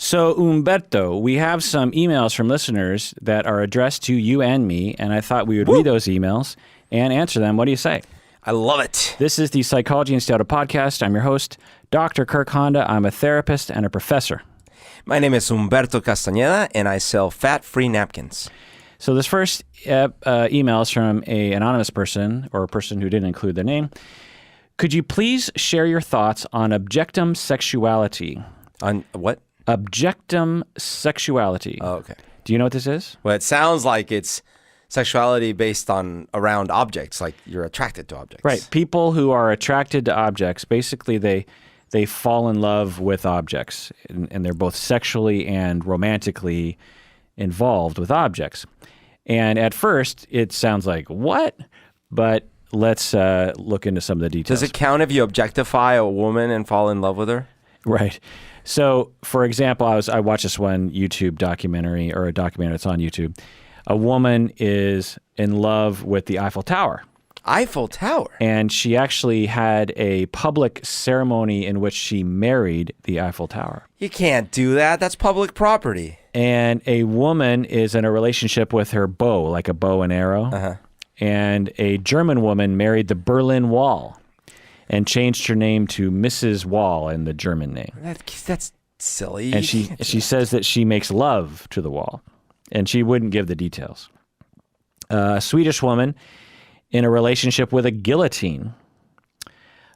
So, Humberto, we have some emails from listeners that are addressed to you and me, and I thought we would read those emails and answer them. What do you say? I love it. This is the Psychology and Style podcast. I'm your host, Dr. Kirk Honda. I'm a therapist and a professor. My name is Humberto Castañeda, and I sell fat-free napkins. So this first email is from an anonymous person, or a person who didn't include their name. Could you please share your thoughts on Objectum Sexuality? On what? Objectum Sexuality. Oh, okay. Do you know what this is? Well, it sounds like it's sexuality based on around objects, like you're attracted to objects. Right. People who are attracted to objects, basically they fall in love with objects, and they're both sexually and romantically involved with objects. And at first, it sounds like, what? But let's look into some of the details. Does it count if you objectify a woman and fall in love with her? Right. So, for example, I watched this one YouTube documentary, or a documentary that's on YouTube. A woman is in love with the Eiffel Tower. Eiffel Tower? And she actually had a public ceremony in which she married the Eiffel Tower. You can't do that. That's public property. And a woman is in a relationship with her bow, like a bow and arrow. Uh-huh. And a German woman married the Berlin Wall and changed her name to Mrs. Wall in the German name. That's silly. And she says that she makes love to the wall, and she wouldn't give the details. A Swedish woman in a relationship with a guillotine.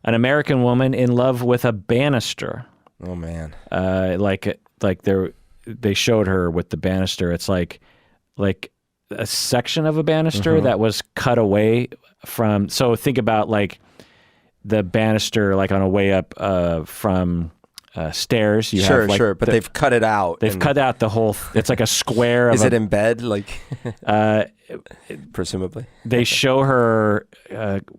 An American woman in love with a banister. Oh man! They showed her with the banister. It's like a section of a banister that was cut away from. So think about like the banister, like on a way up from stairs. You have like but they've cut it out. They've cut out the whole. It's like a square. Is it in bed? Like, presumably. They show her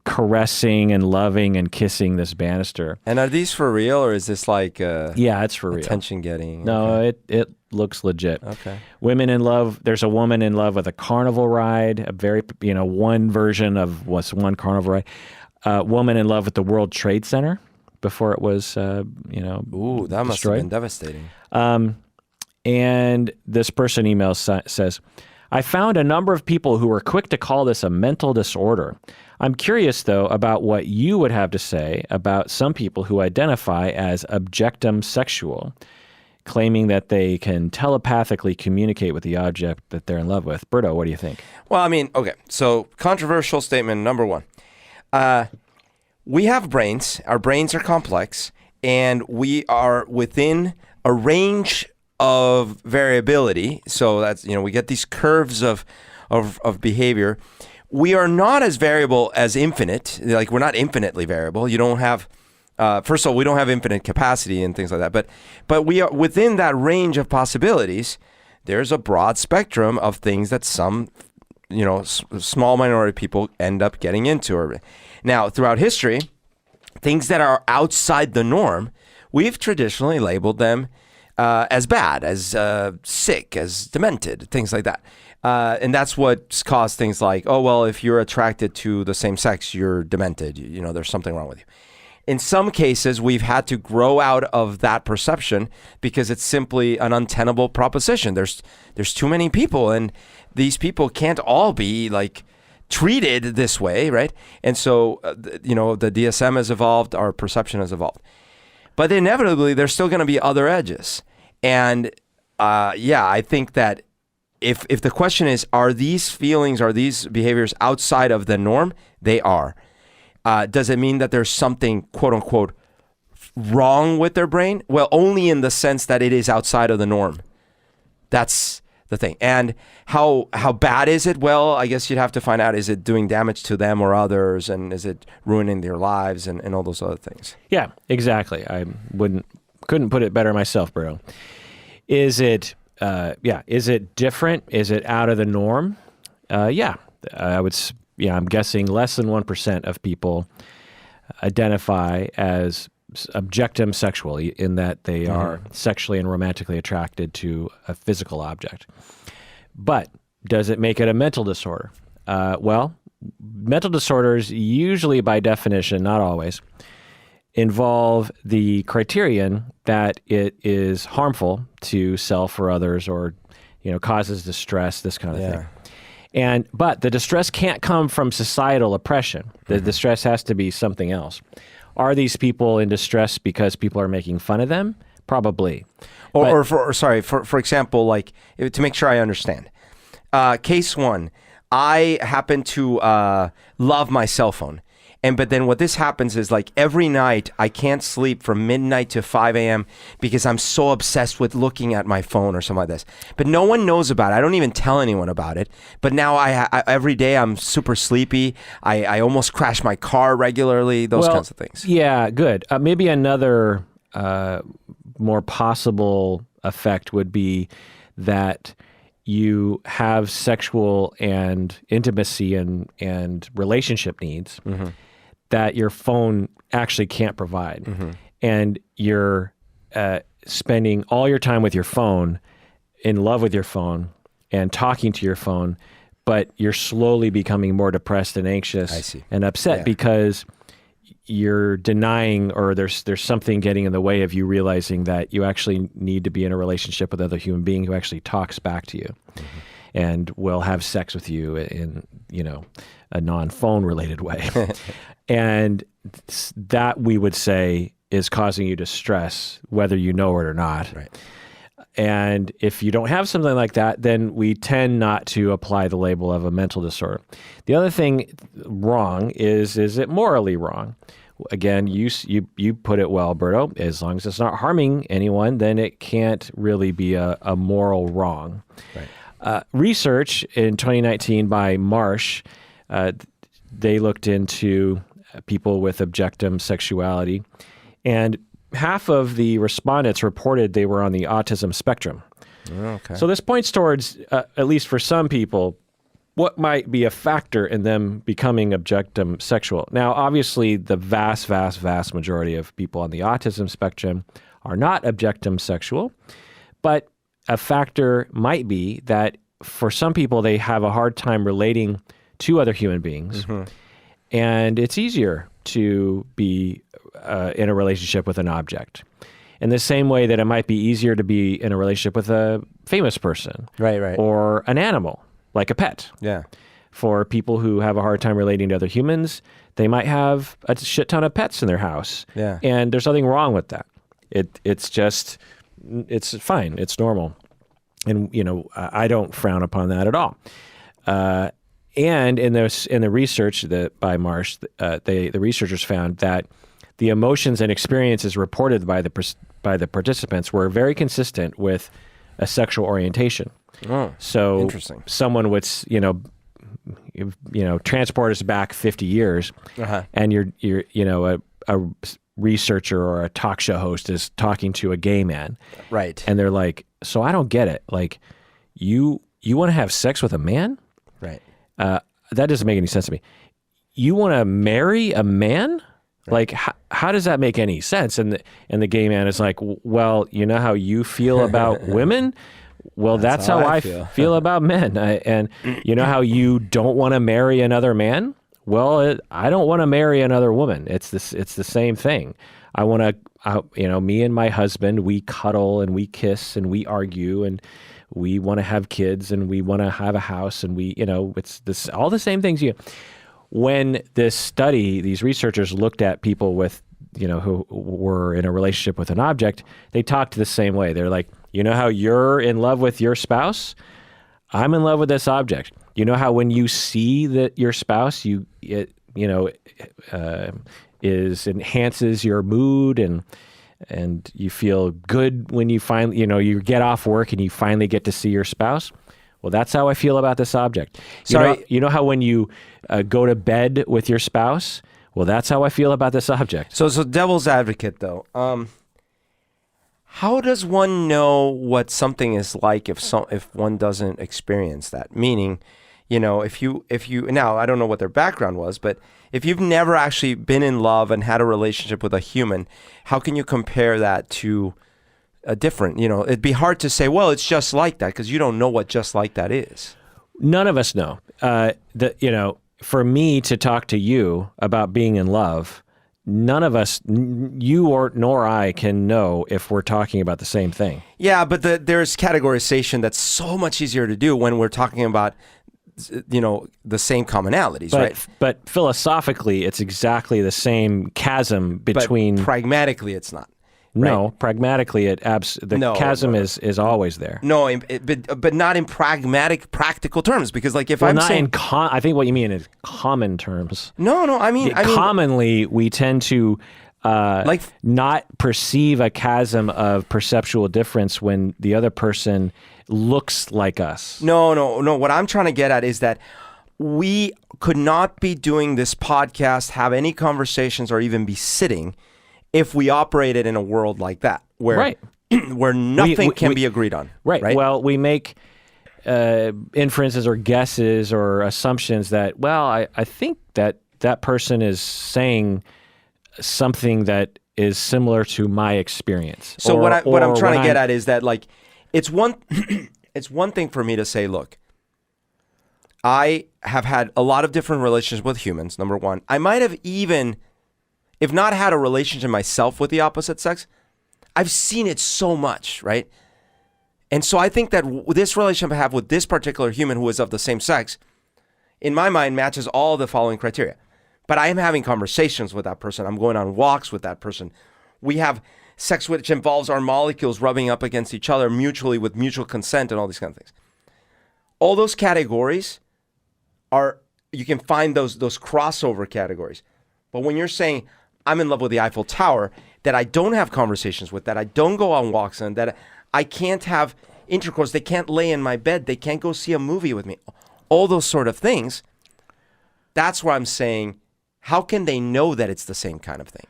caressing and loving and kissing this banister. And are these for real, or is this like? Yeah, it's for real. Attention getting. No, it looks legit. Okay. Women in love. There's a woman in love with a carnival ride. A very one version of what's one carnival ride. Woman in love with the World Trade Center before it was, Ooh, that must have been devastating. And this person says, I found a number of people who were quick to call this a mental disorder. I'm curious, though, about what you would have to say about some people who identify as objectum sexual, claiming that they can telepathically communicate with the object that they're in love with. Berto, what do you think? Well, I mean, okay, so controversial statement number one. We have brains. Our brains are complex, and we are within a range of variability. So that's, we get these curves of behavior. We are not as variable as infinite. Like, we're not infinitely variable. You don't have, first of all, we don't have infinite capacity and things like that. But we are within that range of possibilities. There's a broad spectrum of things that some small minority of people end up getting into. Now, throughout history, things that are outside the norm, we've traditionally labeled them as bad, as sick, as demented, things like that. And that's what's caused things like, oh, well, if you're attracted to the same sex, you're demented. There's something wrong with you. In some cases, we've had to grow out of that perception because it's simply an untenable proposition. There's too many people, and these people can't all be like treated this way, right? And so, the DSM has evolved, our perception has evolved. But inevitably, there's still going to be other edges. And I think that if the question is, are these feelings, are these behaviors outside of the norm? They are. Does it mean that there's something, quote unquote, wrong with their brain? Well, only in the sense that it is outside of the norm. That's the thing. And how bad is it? Well, I guess you'd have to find out, is it doing damage to them or others? And is it ruining their lives and all those other things? Yeah, exactly. I couldn't put it better myself, bro. Is it different? Is it out of the norm? I'm guessing less than 1% of people identify as objectum sexual, in that they are sexually and romantically attracted to a physical object. But does it make it a mental disorder? Well, mental disorders usually, by definition, not always, involve the criterion that it is harmful to self or others, or causes distress, this kind of thing. But the distress can't come from societal oppression. The distress has to be something else. Are these people in distress because people are making fun of them? Probably. For example, like, to make sure I understand. Case one, I happen to love my cell phone. But then what this happens is, like, every night I can't sleep from midnight to 5 a.m. because I'm so obsessed with looking at my phone or something like this. But no one knows about it. I don't even tell anyone about it. But now I every day I'm super sleepy. I almost crash my car regularly, those kinds of things. Yeah, good. Maybe another more possible effect would be that you have sexual and intimacy and relationship needs that your phone actually can't provide. And you're spending all your time with your phone, in love with your phone, and talking to your phone, but you're slowly becoming more depressed and anxious and upset because you're denying, or there's something getting in the way of you realizing that you actually need to be in a relationship with another human being who actually talks back to you and will have sex with you in a non-phone related way. And that, we would say, is causing you distress, whether you know it or not. Right. And if you don't have something like that, then we tend not to apply the label of a mental disorder. The other thing wrong is it morally wrong? Again, you put it well, Berto. As long as it's not harming anyone, then it can't really be a moral wrong. Right. Research in 2019 by Marsh, they looked into people with Objectum Sexuality, and half of the respondents reported they were on the autism spectrum. Okay. So this points towards, at least for some people, what might be a factor in them becoming objectum sexual. Now, obviously, the vast, vast, vast majority of people on the autism spectrum are not objectum sexual, but a factor might be that for some people, they have a hard time relating to other human beings, and it's easier to be in a relationship with an object. In the same way that it might be easier to be in a relationship with a famous person, right, or an animal, like a pet. Yeah. For people who have a hard time relating to other humans, they might have a shit ton of pets in their house. Yeah. And there's nothing wrong with that. It's fine. It's normal. And, I don't frown upon that at all. And in the research that by Marsh, the researchers found that the emotions and experiences reported by the participants were very consistent with a sexual orientation. Oh, so interesting. Someone would, transport us back 50 years, and you're a researcher or a talk show host is talking to a gay man, right? And they're like, "So I don't get it. Like, you want to have sex with a man, right? That doesn't make any sense to me. You want to marry a man?" Right. Like, how does that make any sense? And the gay man is like, well, you know how you feel about women? Well, that's how I feel about men. And you know how you don't want to marry another man? Well, I don't want to marry another woman. It's the same thing. I want to, me and my husband, we cuddle and we kiss and we argue and we want to have kids and we want to have a house and it's all the same things. When these researchers looked at people with, who were in a relationship with an object, they talked the same way. They're like, you know how you're in love with your spouse? I'm in love with this object. You know how when you see that your spouse, enhances your mood and you feel good when you finally, you get off work and you finally get to see your spouse? Well, that's how I feel about this object. You know how when you go to bed with your spouse? Well, that's how I feel about this object. So devil's advocate, though. How does one know what something is like if one doesn't experience that? Meaning, if you now I don't know what their background was, but if you've never actually been in love and had a relationship with a human, how can you compare that to a different? It'd be hard to say, well, it's just like that, because you don't know what just like that is. None of us know. For me to talk to you about being in love none of us, you or nor I, can know if we're talking about the same thing. Yeah, but there's categorization that's so much easier to do when we're talking about, the same commonalities, right? But philosophically, it's exactly the same chasm between. But pragmatically, it's not. No, right? pragmatically, the chasm is always there. No, but not in practical terms, because like if I'm not saying, I think what you mean is common terms. No, I mean commonly we tend to not perceive a chasm of perceptual difference when the other person looks like us. No. What I'm trying to get at is that we could not be doing this podcast, have any conversations, or even be sitting if we operated in a world like that, where where nothing can be agreed on. Right. Well, we make inferences or guesses or assumptions that, I think that person is saying something that is similar to my experience. So what I'm trying to get at is that, like, it's one thing for me to say, look, I have had a lot of different relationships with humans, number one. I might have even, if not had a relationship myself with the opposite sex, I've seen it so much, right? And so I think that this relationship I have with this particular human who is of the same sex, in my mind, matches all the following criteria. But I am having conversations with that person. I'm going on walks with that person. We have sex which involves our molecules rubbing up against each other mutually with mutual consent and all these kind of things. All those categories you can find those crossover categories. But when you're saying, I'm in love with the Eiffel Tower, that I don't have conversations with, that I don't go on walks in, that I can't have intercourse, they can't lay in my bed, they can't go see a movie with me, all those sort of things, that's where I'm saying, how can they know that it's the same kind of thing?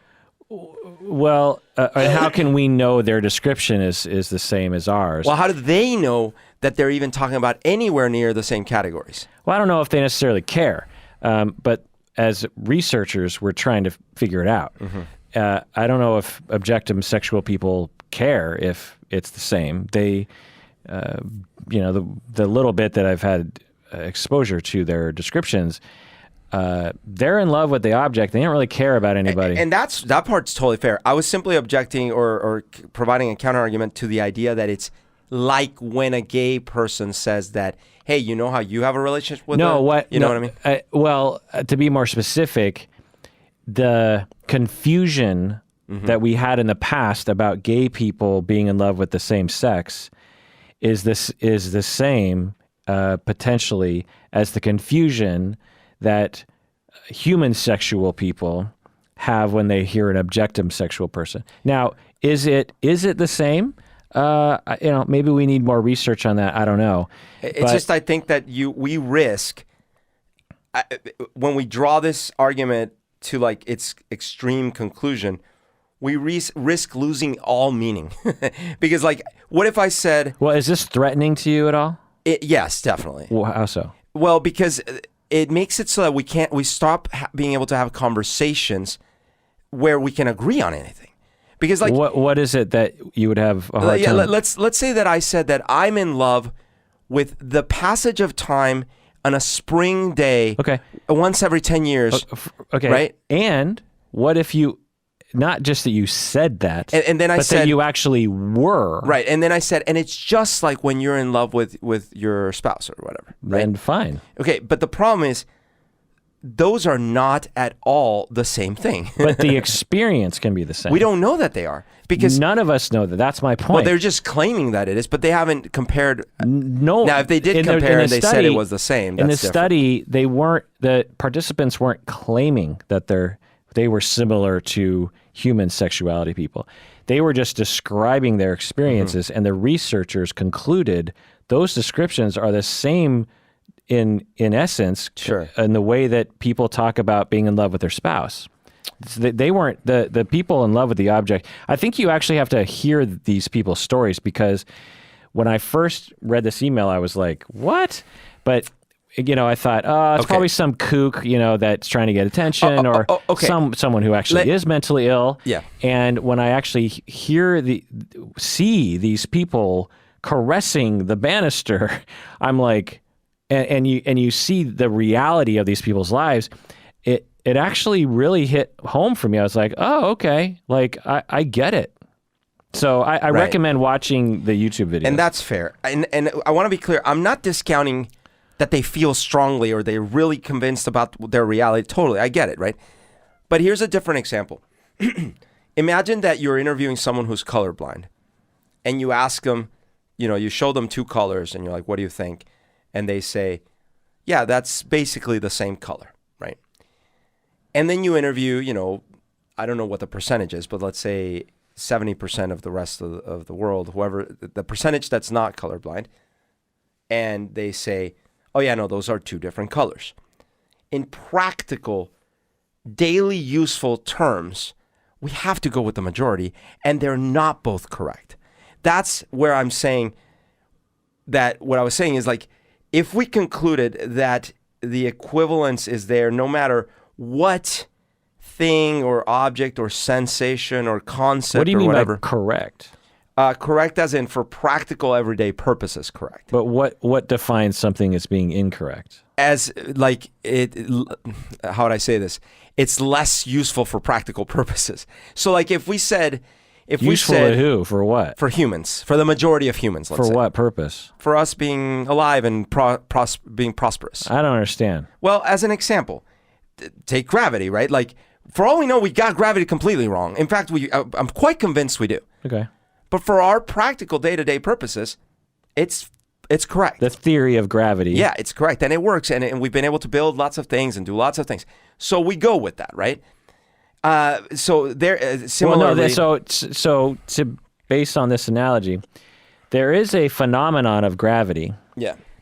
Well, and how can we know their description is the same as ours? Well, how do they know that they're even talking about anywhere near the same categories? Well, I don't know if they necessarily care, but as researchers, we're trying to figure it out. Mm-hmm. I don't know if objectum sexual people care if it's the same. They, the little bit that I've had exposure to their descriptions, they're in love with the object. They don't really care about anybody. And that part's totally fair. I was simply objecting or providing a counter argument to the idea that it's like when a gay person says that, hey, you know how you have a relationship with know what I mean? To be more specific, the confusion that we had in the past about gay people being in love with the same sex is the same potentially as the confusion that human sexual people have when they hear an objectum sexual person. Now, is it the same? Maybe we need more research on that. I don't know. It's just, I think that we risk when we draw this argument to like its extreme conclusion, we risk losing all meaning. Because like, what if I said... Well, is this threatening to you at all? Yes, definitely. Well, how so? Well, because it makes it so that we stop being able to have conversations where we can agree on anything. Because like... What is it that you would have a hard time... Let's say that I said that I'm in love with the passage of time on a spring day once every 10 years. Okay. Right? And what if you... Not just that you said that, and then I said that you actually were. Right. And then I said, and it's just like when you're in love with your spouse or whatever. Right? Then fine. Okay. But the problem is, those are not at all the same thing. But the experience can be the same. We don't know that they are. Because none of us know that. That's my point. Well, they're just claiming that it is, but they haven't compared. No. Now, if they did compare and they said it was the same, that's in the different. study, the participants weren't claiming that they were similar to human sexuality people. They were just describing their experiences, and the researchers concluded those descriptions are the same in essence, in the way that people talk about being in love with their spouse. They weren't the people in love with the object. I think you actually have to hear these people's stories, because when I first read this email, I was like, what? But I thought, it's probably some kook, that's trying to get attention, or someone who actually is mentally ill. Yeah. And when I actually see these people caressing the banister, I'm like, and you see the reality of these people's lives. it actually really hit home for me. I was like, oh, okay. Like, I get it. So I recommend watching the YouTube video. And that's fair. And I want to be clear. I'm not discounting that they feel strongly or they're really convinced about their reality. Totally. I get it, right? But here's a different example. Imagine that you're interviewing someone who's colorblind and you ask them, you show them two colors and you're like, what do you think? And they say, yeah, that's basically the same color, right? And then you interview, I don't know what the percentage is, but let's say 70% of the rest of the world, whoever, the percentage that's not colorblind, and they say, oh yeah, no, those are two different colors. In practical, daily useful terms, we have to go with the majority, and they're not both correct. That's where I'm saying that what I was saying is like, if we concluded that the equivalence is there no matter what thing or object or sensation or concept or whatever. What do you mean by correct? Correct as in for practical everyday purposes, correct. But what defines something as being incorrect? As like how would I say this? It's less useful for practical purposes. So like if we said... Useful to who? For what? For humans. For the majority of humans, let's say. For what purpose? For us being alive and being prosperous. I don't understand. Well, as an example, take gravity, right? Like, for all we know, we got gravity completely wrong. In fact, I'm quite convinced we do. Okay. But for our practical day-to-day purposes, it's correct. The theory of gravity. Yeah, it's correct. And it works. And we've been able to build lots of things and do lots of things. So we go with that, right? So there, similarly... Well, no, so based on this analogy, there is a phenomenon of gravity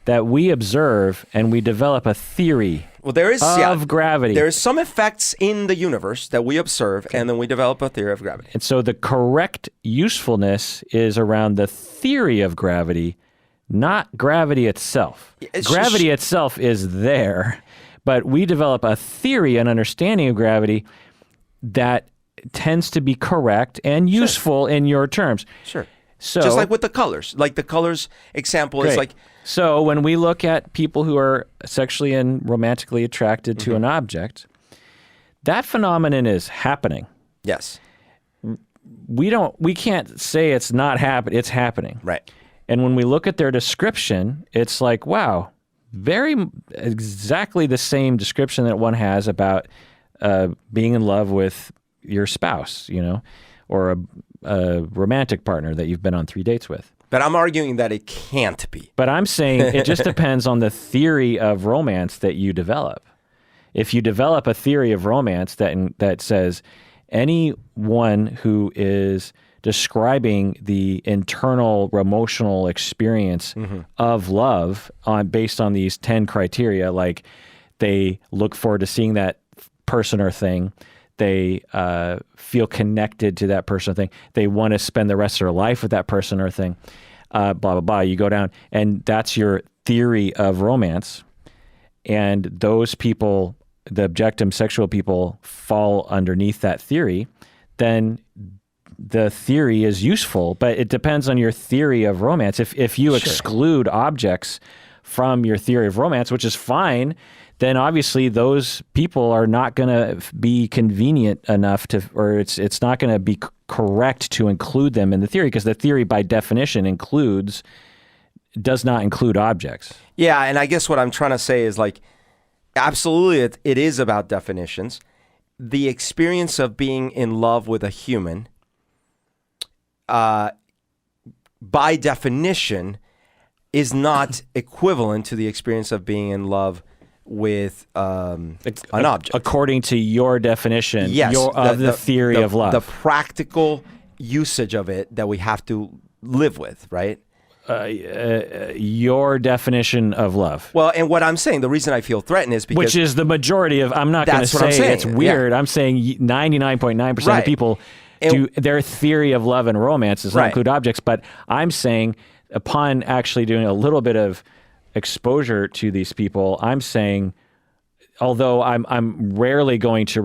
that we observe and we develop a theory of gravity. There is some effects in the universe that we observe and then we develop a theory of gravity. And so the correct usefulness is around the theory of gravity, not gravity itself. Gravity itself is there, but we develop a theory and understanding of gravity that tends to be correct and useful in your terms. Sure. So just like with the colors. Like the colors example is like... So when we look at people who are sexually and romantically attracted to an object, that phenomenon is happening. Yes. We can't say it's not happening. It's happening. Right. And when we look at their description, it's like, wow, exactly the same description that one has about being in love with your spouse, or a romantic partner that you've been on 3 dates with. But I'm arguing that it can't be. But I'm saying it just depends on the theory of romance that you develop. If you develop a theory of romance that says anyone who is describing the internal emotional experience of love based on these 10 criteria, like they look forward to seeing that person or thing, they feel connected to that person or thing, they want to spend the rest of their life with that person or thing, blah, blah, blah. You go down, and that's your theory of romance. And those people, the objectum sexual people, fall underneath that theory, then the theory is useful, but it depends on your theory of romance. If you exclude objects from your theory of romance, which is fine, then obviously those people are not going to be convenient enough or it's not going to be correct to include them in the theory, because the theory by definition does not include objects. Yeah, and I guess what I'm trying to say is like, absolutely it is about definitions. The experience of being in love with a human, by definition, is not equivalent to the experience of being in love with an object. According to your definition of the theory of love. The practical usage of it that we have to live with, right? Your definition of love. Well, and what I'm saying, the reason I feel threatened is because... Which is the majority of... I'm not going to say it's weird. Yeah. I'm saying 99.9% of people their theory of love and romance does not include objects, but I'm saying upon actually doing a little bit of exposure to these people, I'm saying, although I'm rarely going to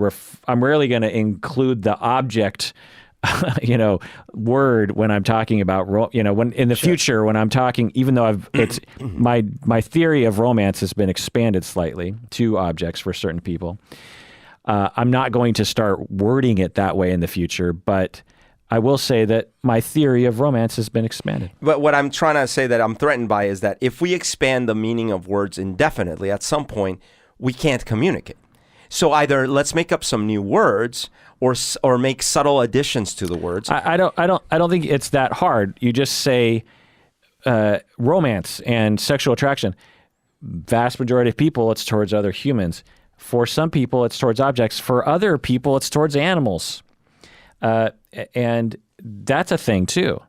include the object, word when I'm talking about when in the future when I'm talking, even though it's my theory of romance has been expanded slightly to objects for certain people. I'm not going to start wording it that way in the future, but I will say that my theory of romance has been expanded. But what I'm trying to say that I'm threatened by is that if we expand the meaning of words indefinitely, at some point, we can't communicate. So either let's make up some new words or make subtle additions to the words. I don't think it's that hard. You just say romance and sexual attraction. Vast majority of people, it's towards other humans. For some people, it's towards objects. For other people, it's towards animals. And that's a thing too.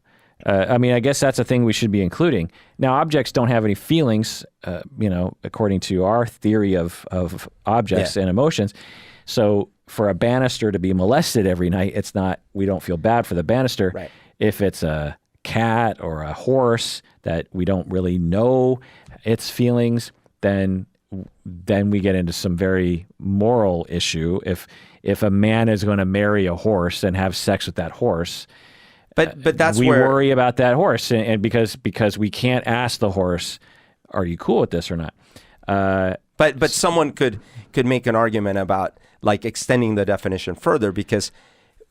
I mean, I guess that's a thing we should be including. Now, objects don't have any feelings, according to our theory of objects and emotions. So for a banister to be molested every night, we don't feel bad for the banister. Right. If it's a cat or a horse that we don't really know its feelings, then we get into some very moral issue. If a man is going to marry a horse and have sex with that horse, but that's we where worry about that horse, and because we can't ask the horse, "Are you cool with this or not?" But someone could make an argument about like extending the definition further because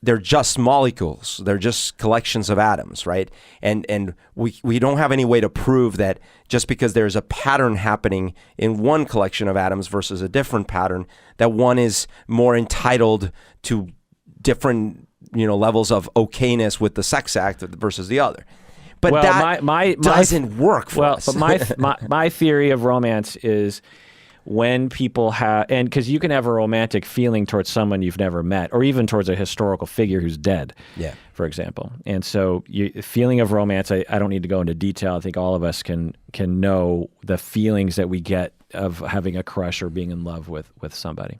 they're just molecules. They're just collections of atoms, right? And we don't have any way to prove that just because there's a pattern happening in one collection of atoms versus a different pattern, that one is more entitled to different levels of okayness with the sex act versus the other. But that doesn't work for us. But my theory of romance is when people have, and because you can have a romantic feeling towards someone you've never met, or even towards a historical figure who's dead, for example. And so feeling of romance, I don't need to go into detail. I think all of us can know the feelings that we get of having a crush or being in love with somebody.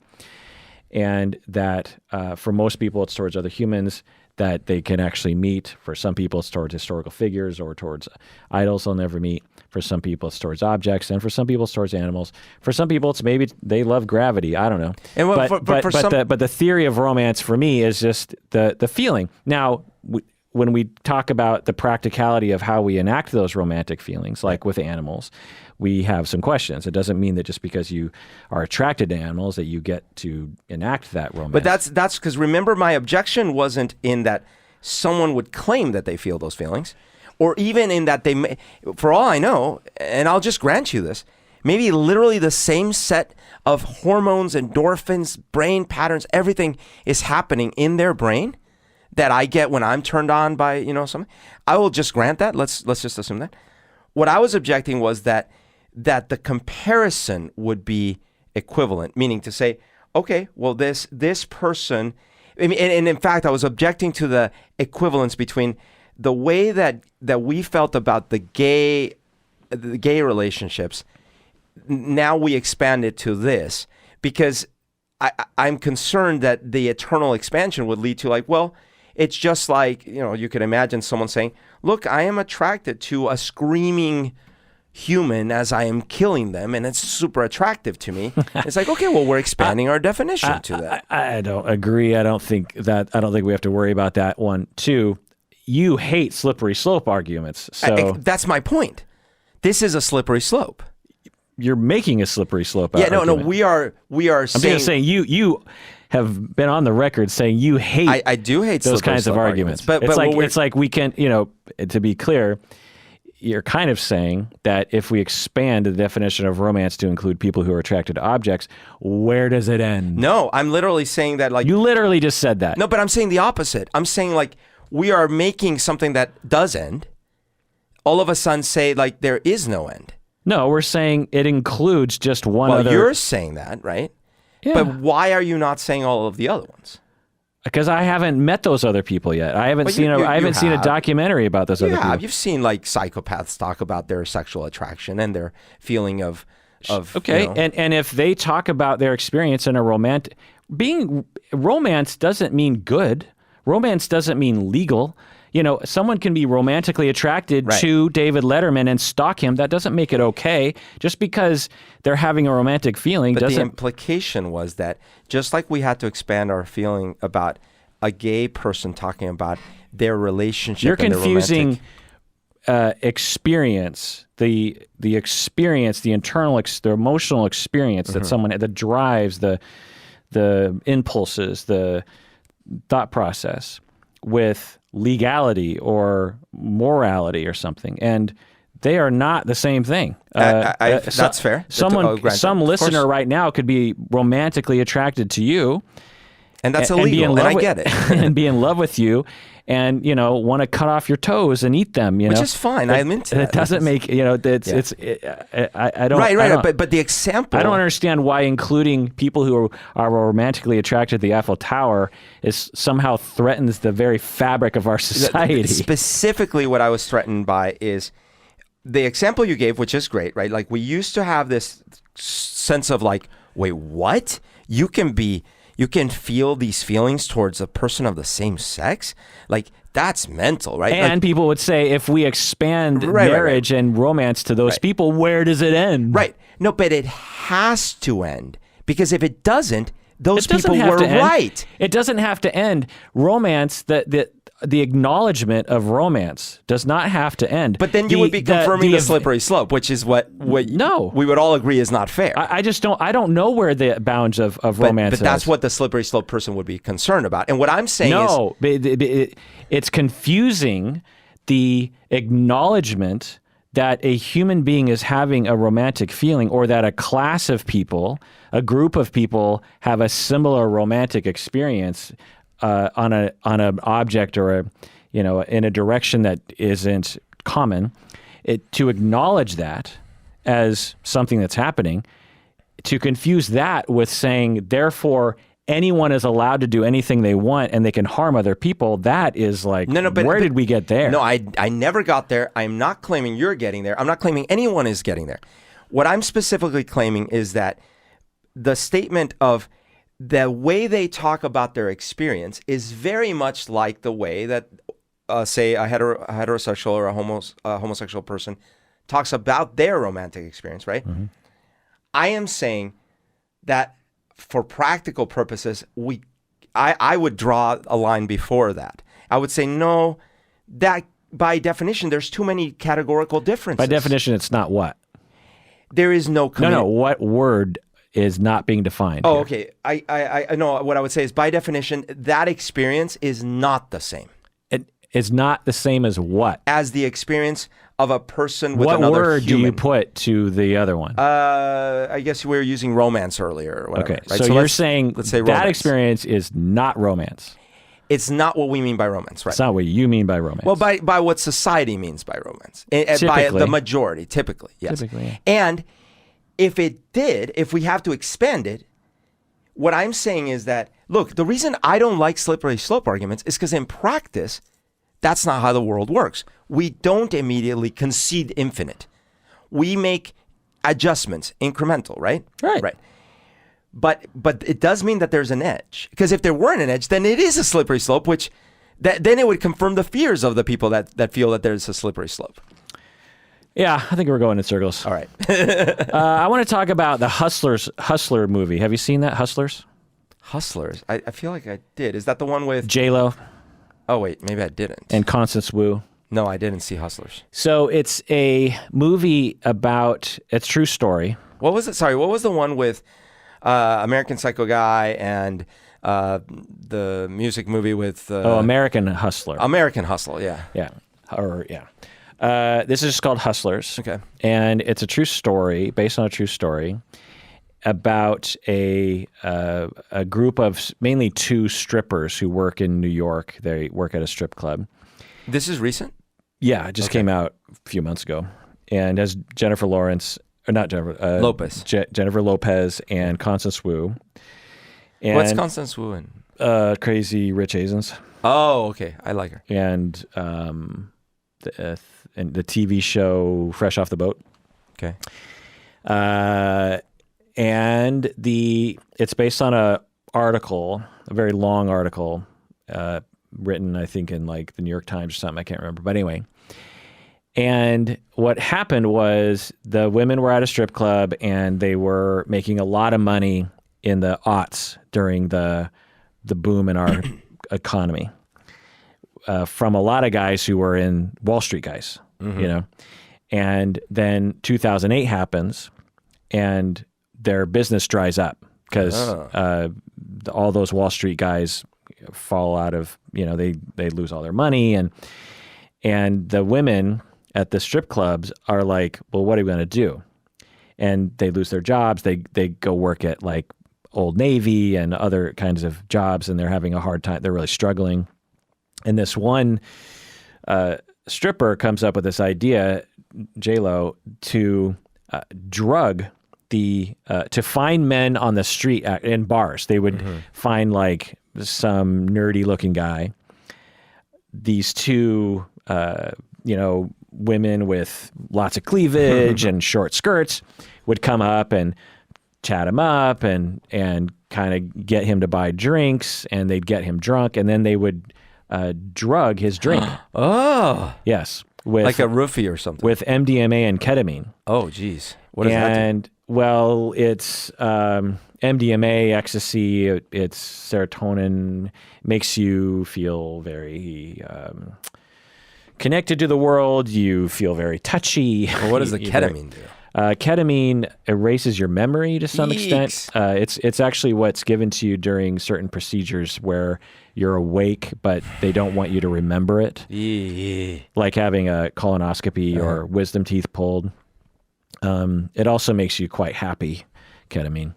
And that for most people, it's towards other humans that they can actually meet. For some people, it's towards historical figures or towards idols they'll never meet. For some people, it's towards objects, and for some people, it's towards animals. For some people, it's maybe they love gravity. I don't know. And but the theory of romance for me is just the feeling. Now, when we talk about the practicality of how we enact those romantic feelings, like with animals, we have some questions. It doesn't mean that just because you are attracted to animals that you get to enact that romance. But that's because remember, my objection wasn't in that someone would claim that they feel those feelings, or even in that they may, for all I know, and I'll just grant you this, maybe literally the same set of hormones, endorphins, brain patterns, everything is happening in their brain that I get when I'm turned on by something. I will just grant that. Let's just assume that. What I was objecting was that the comparison would be equivalent, meaning to say, okay, well this person, and in fact, I was objecting to the equivalence between the way that we felt about the gay relationships. Now we expand it to this because I'm concerned that the eternal expansion would lead to like, well, it's just like, you could imagine someone saying, look, I am attracted to a screaming human as I am killing them, and it's super attractive to me. It's like, okay, well, we're expanding our definition to that. I don't agree. I don't think we have to worry about that one. Two, you hate slippery slope arguments. So that's my point. This is a slippery slope. You're making a slippery slope argument. No, we are I'm just saying you have been on the record saying you hate I do hate those kinds of arguments. But it's like we can, to be clear, you're kind of saying that if we expand the definition of romance to include people who are attracted to objects, where does it end? No, I'm literally saying that like... You literally just said that. No, but I'm saying the opposite. I'm saying like we are making something that does end. All of a sudden say like there is no end. No, we're saying it includes just one other... Well, you're saying that, right? Yeah. But why are you not saying all of the other ones? Because I haven't met those other people yet. I haven't seen a documentary about those other people. You've seen like psychopaths talk about their sexual attraction and their feeling of okay. And if they talk about their experience in a romance doesn't mean good. Romance doesn't mean legal. Someone can be romantically attracted to David Letterman and stalk him. That doesn't make it okay. Just because they're having a romantic feeling doesn't... But the implication was that just like we had to expand our feeling about a gay person talking about their relationship. You're confusing experience, the experience, the internal, the emotional experience that someone that drives the the impulses, the thought process with legality or morality or something. And they are not the same thing. That's fair. Some listener right now could be romantically attracted to you. And that's illegal, and I get it. And be in love with you and, want to cut off your toes and eat them, Which is fine. I'm into that. It doesn't make, I don't. Right. But the example. I don't understand why including people who are romantically attracted to the Eiffel Tower somehow threatens the very fabric of our society. Specifically, what I was threatened by is the example you gave, which is great, right? Like, we used to have this sense of like, wait, what? You can feel these feelings towards a person of the same sex? Like, that's mental, right? And like, people would say, if we expand marriage and romance to those people, where does it end? Right. No, but it has to end. Because if it doesn't, those people were right. It doesn't have to end. Romance, the acknowledgement of romance does not have to end. But then you would be confirming the slippery slope, which is what no, we would all agree is not fair. I don't know where the bounds of romance But that's what the slippery slope person would be concerned about. And what I'm saying is... it's confusing the acknowledgement that a human being is having a romantic feeling, or that a class of people, a group of people, have a similar romantic experience on an object or in a direction that isn't common. To acknowledge that as something that's happening, to confuse that with saying therefore anyone is allowed to do anything they want and they can harm other people, that is like, where did we get there? No, I never got there. I'm not claiming you're getting there. I'm not claiming anyone is getting there. What I'm specifically claiming is that the statement of the way they talk about their experience is very much like the way that, say, a heterosexual or a homosexual person talks about their romantic experience, right? Mm-hmm. I am saying that for practical purposes, I would draw a line before that. I would say, no, that by definition, there's too many categorical differences. By definition, it's not what? There is no... No, what word is not being defined Oh, here? Okay. I know what I would say is, by definition, that experience is not the same. It is not the same as what? As the experience of a person with another human. What word do you put to the other one? I guess we were using romance earlier or whatever. Okay, right? so you're saying let's say that romance. Experience is not romance. It's not what we mean by romance, right? It's not what you mean by romance. Well, by what society means by romance. By the majority, typically, yes. Typically, yeah. And if we have to expand it, what I'm saying is that, look, the reason I don't like slippery slope arguments is because in practice, that's not how the world works. We don't immediately concede infinite. We make adjustments, incremental, right? Right. But it does mean that there's an edge. Because if there weren't an edge, then it is a slippery slope, which then it would confirm the fears of the people that feel that there's a slippery slope. Yeah, I think we're going in circles. All right. I want to talk about the Hustler movie. Have you seen that, Hustlers? Hustlers? I feel like I did. Is that the one with... J-Lo? Oh, wait, maybe I didn't. And Constance Wu? No, I didn't see Hustlers. So it's a movie about... It's a true story. What was it? Sorry, what was the one with American Psycho guy and the music movie with... American Hustler. American Hustle, yeah. Yeah. This is just called Hustlers. Okay. And it's a true story, based on a true story, about a group of mainly two strippers who work in New York. They work at a strip club. This is recent? Yeah, it just came out a few months ago. And has Jennifer Lopez and Constance Wu. And, what's Constance Wu in? Crazy Rich Asians. Oh, okay. I like her. And the TV show Fresh Off the Boat. Okay. And it's based on a very long article, written, I think, in like the New York Times or something. I can't remember. But anyway. And what happened was the women were at a strip club and they were making a lot of money in the aughts during the boom in our economy. From a lot of guys who were in Wall Street guys, and then 2008 happens and their business dries up because all those Wall Street guys fall out of, they lose all their money, and the women at the strip clubs are like, well, what are we going to do? And they lose their jobs. They go work at like Old Navy and other kinds of jobs, and they're having a hard time. They're really struggling. And this one stripper comes up with this idea, J-Lo, to drug to find men on the street in bars. They would find like some nerdy looking guy. These two, women with lots of cleavage and short skirts would come up and chat him up and kind of get him to buy drinks, and they'd get him drunk, and then they would drug his drink. Oh. Yes. Like a roofie or something. With MDMA and ketamine. Oh, geez. What does that do? Well, it's MDMA, ecstasy, it's serotonin, makes you feel very connected to the world. You feel very touchy. Well, what does the ketamine do? Ketamine erases your memory to some extent. It's actually what's given to you during certain procedures where you're awake, but they don't want you to remember it. Like having a colonoscopy or wisdom teeth pulled. It also makes you quite happy, ketamine.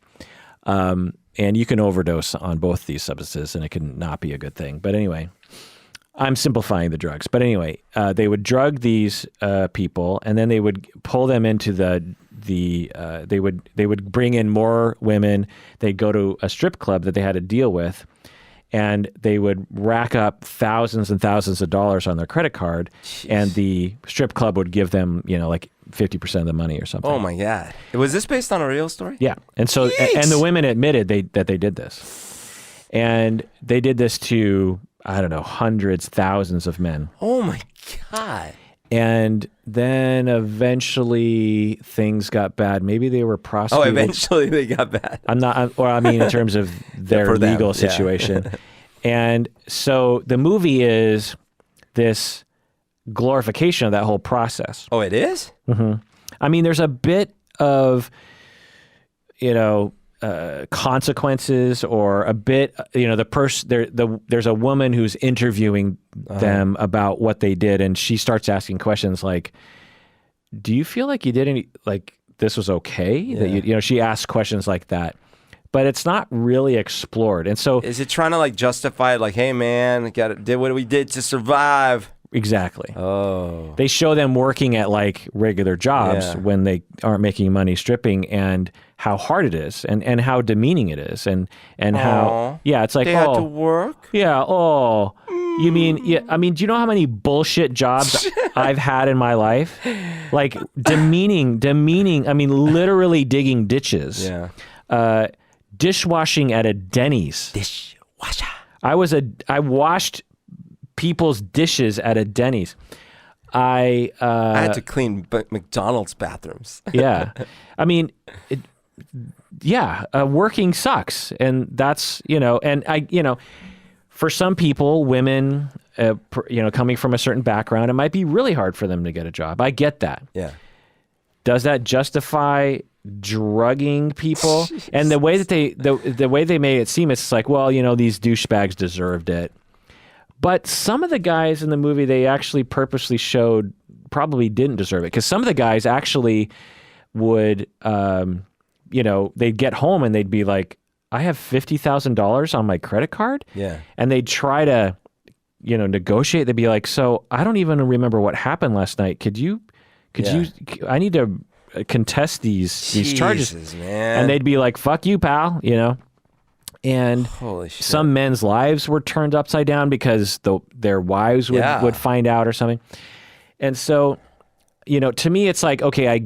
And you can overdose on both these substances, and it can not be a good thing. But anyway, I'm simplifying the drugs. But anyway, they would drug these people, and then they would pull them into they would bring in more women. They'd go to a strip club that they had to deal with, and they would rack up thousands and thousands of dollars on their credit card. Jeez. And the strip club would give them, like 50% of the money or something. Oh my God. Was this based on a real story? Yeah. And so, and the women admitted that they did this. And they did this to, I don't know, hundreds, thousands of men. Oh my God. And then eventually things got bad. Maybe they were prosecuted. Oh, eventually they got bad. In terms of their legal situation. And so the movie is this glorification of that whole process. Oh, it is? Mm-hmm. I mean, there's a bit of, consequences, or a bit, there's a woman who's interviewing them about what they did, and she starts asking questions like, do you feel like you did any, like this was okay? Yeah. That she asks questions like that, but it's not really explored. And so is it trying to like justify it, like, hey man, did what we did to survive? Exactly. Oh. They show them working at like regular jobs when they aren't making money stripping, and how hard it is, and how demeaning it is, and how it's like, they had to work. Yeah. Oh, you mean I mean, do you know how many bullshit jobs I've had in my life? Like demeaning. I mean, literally digging ditches. Yeah. Dishwashing at a Denny's. Dishwasher. I washed people's dishes at a Denny's. I had to clean McDonald's bathrooms. Yeah. I mean, working sucks. And that's, for some people, women, coming from a certain background, it might be really hard for them to get a job. I get that. Yeah. Does that justify drugging people? And the way that the way they made it seem, it's like, well, these douchebags deserved it. But some of the guys in the movie, they actually purposely showed probably didn't deserve it. Because some of the guys actually would, they'd get home and they'd be like, I have $50,000 on my credit card. Yeah. And they'd try to, negotiate. They'd be like, so I don't even remember what happened last night. Could you, I need to contest these charges. Man. And they'd be like, fuck you, pal, And holy shit. Some men's lives were turned upside down because their wives would find out or something. And so, to me, it's like, okay,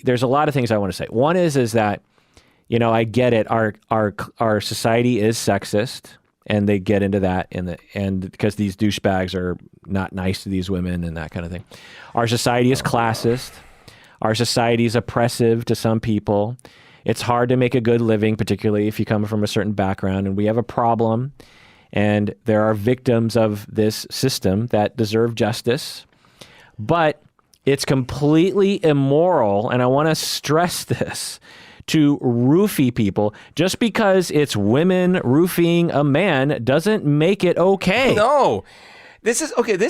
there's a lot of things I want to say. One is that, I get it. Our society is sexist, and they get into that and because these douchebags are not nice to these women and that kind of thing. Our society is classist. Our society is oppressive to some people. It's hard to make a good living, particularly if you come from a certain background, and we have a problem, and there are victims of this system that deserve justice, but it's completely immoral, and I want to stress this, to roofie people. Just because it's women roofing a man doesn't make it okay. No. This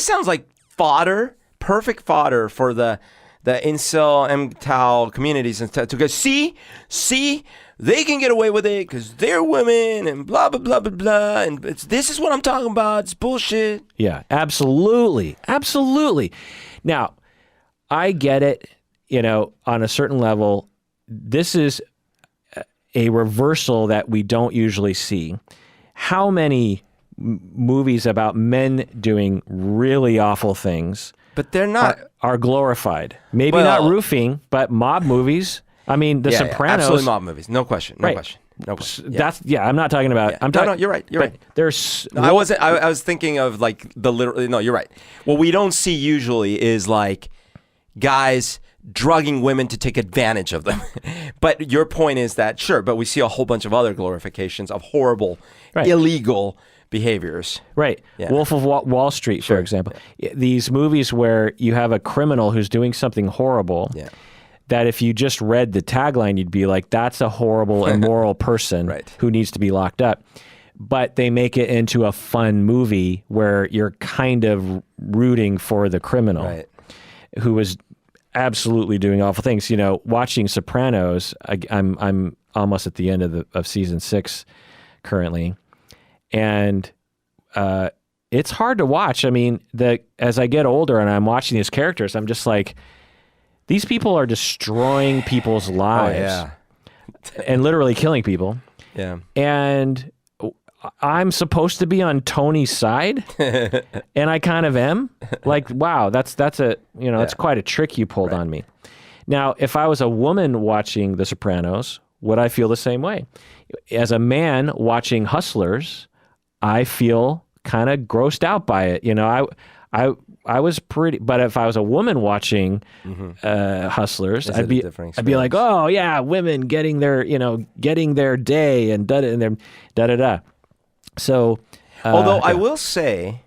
sounds like fodder, perfect fodder for the incel, MTAL communities and stuff. Because see, they can get away with it because they're women and blah, blah, blah, blah, blah. And this is what I'm talking about. It's bullshit. Yeah, absolutely. Absolutely. Now, I get it, on a certain level. This is a reversal that we don't usually see. How many movies about men doing really awful things, but they're not, are glorified? Maybe not roofing, but mob movies. I mean, The Sopranos. Absolutely mob movies. No question. No Right. question. No question. I'm not talking about. Yeah. I'm talking. No, you're right. You're right. There's. No, I wasn't. I was thinking of like the literal. No, you're right. What we don't see usually is like guys drugging women to take advantage of them. But your point is that sure, but we see a whole bunch of other glorifications of horrible, illegal behaviors. Right. Yeah. Wolf of Wall Street, for example. These movies where you have a criminal who's doing something horrible. Yeah. That if you just read the tagline, you'd be like, that's a horrible, immoral person who needs to be locked up. But they make it into a fun movie where you're kind of rooting for the criminal who is absolutely doing awful things. Watching Sopranos, I'm almost at the end of season 6 currently, and it's hard to watch. I mean, as I get older and I'm watching these characters, I'm just like, these people are destroying people's lives and literally killing people. Yeah. And I'm supposed to be on Tony's side, and I kind of am. Like, wow, that's that's quite a trick you pulled on me. Now, if I was a woman watching The Sopranos, would I feel the same way? As a man watching Hustlers, I feel kind of grossed out by it. I was pretty, but if I was a woman watching Hustlers, I'd be like, oh yeah, women getting their day and da da da. So, although I will say,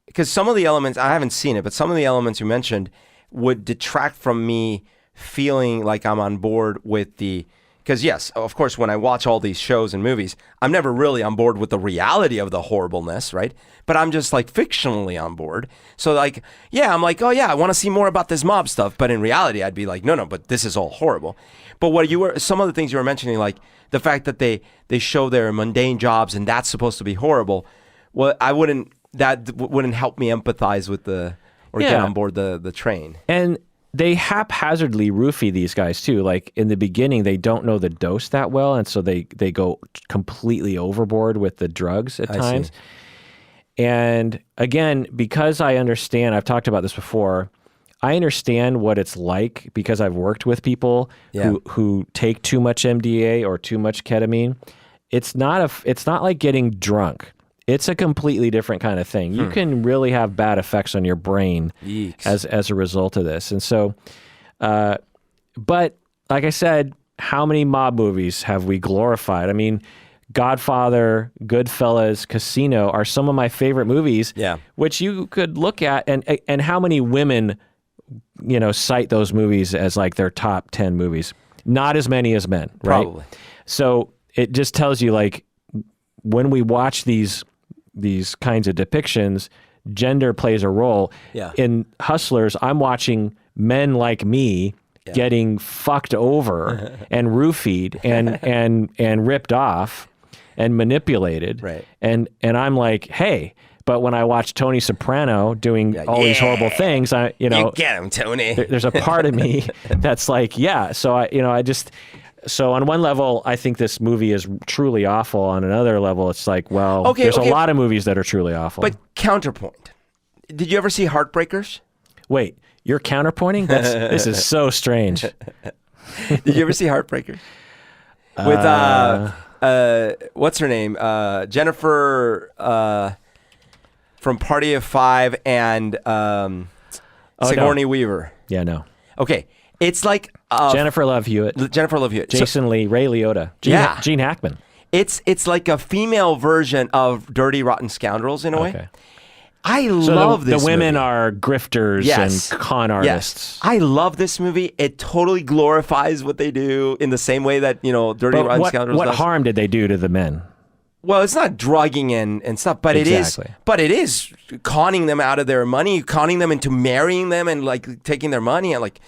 because some of the elements, I haven't seen it, but some of the elements you mentioned would detract from me feeling like I'm on board with because yes, of course, when I watch all these shows and movies, I'm never really on board with the reality of the horribleness, right? But I'm just like fictionally on board. So like, yeah, I'm like, oh yeah, I want to see more about this mob stuff. But in reality, I'd be like, no, but this is all horrible. But some of the things you were mentioning, like the fact that they show their mundane jobs and that's supposed to be horrible. Well, that wouldn't help me empathize with get on board the train. And they haphazardly roofie these guys too. Like in the beginning, they don't know the dose that well, and so they go completely overboard with the drugs at times. See. And again, because I understand, I've talked about this before, I understand what it's like because I've worked with people who take too much MDA or too much ketamine. It's not like getting drunk. It's a completely different kind of thing. You can really have bad effects on your brain as a result of this. And so, but like I said, how many mob movies have we glorified? I mean, Godfather, Goodfellas, Casino are some of my favorite movies, which you could look at, and how many women, cite those movies as like their top 10 movies. Not as many as men, right? Probably. So it just tells you, like, when we watch these kinds of depictions, gender plays a role. Yeah. In Hustlers, I'm watching men like me getting fucked over and roofied and ripped off and manipulated. Right. And I'm like, hey, but when I watch Tony Soprano doing all these horrible things, you get him, Tony. There's a part of me that's like, yeah. So So on one level, I think this movie is truly awful. On another level, it's like, well, there's a lot of movies that are truly awful. But counterpoint. Did you ever see Heartbreakers? Wait, you're counterpointing? This is so strange. Did you ever see Heartbreakers? With what's her name? Jennifer from Party of Five and Sigourney Weaver. Yeah, no. Okay. It's like Jennifer Love Hewitt. Jason Lee, Ray Liotta. Gene Hackman. It's like a female version of Dirty Rotten Scoundrels in a way. I So love this the women movie. are grifters Yes. and con artists. Yes. I love this movie. It totally glorifies what they do in the same way that, Dirty But Rotten Scoundrels what does. harm did they do to the men? Well, it's not drugging and stuff, but Exactly. it is conning them out of their money, conning them into marrying them and like taking their money and like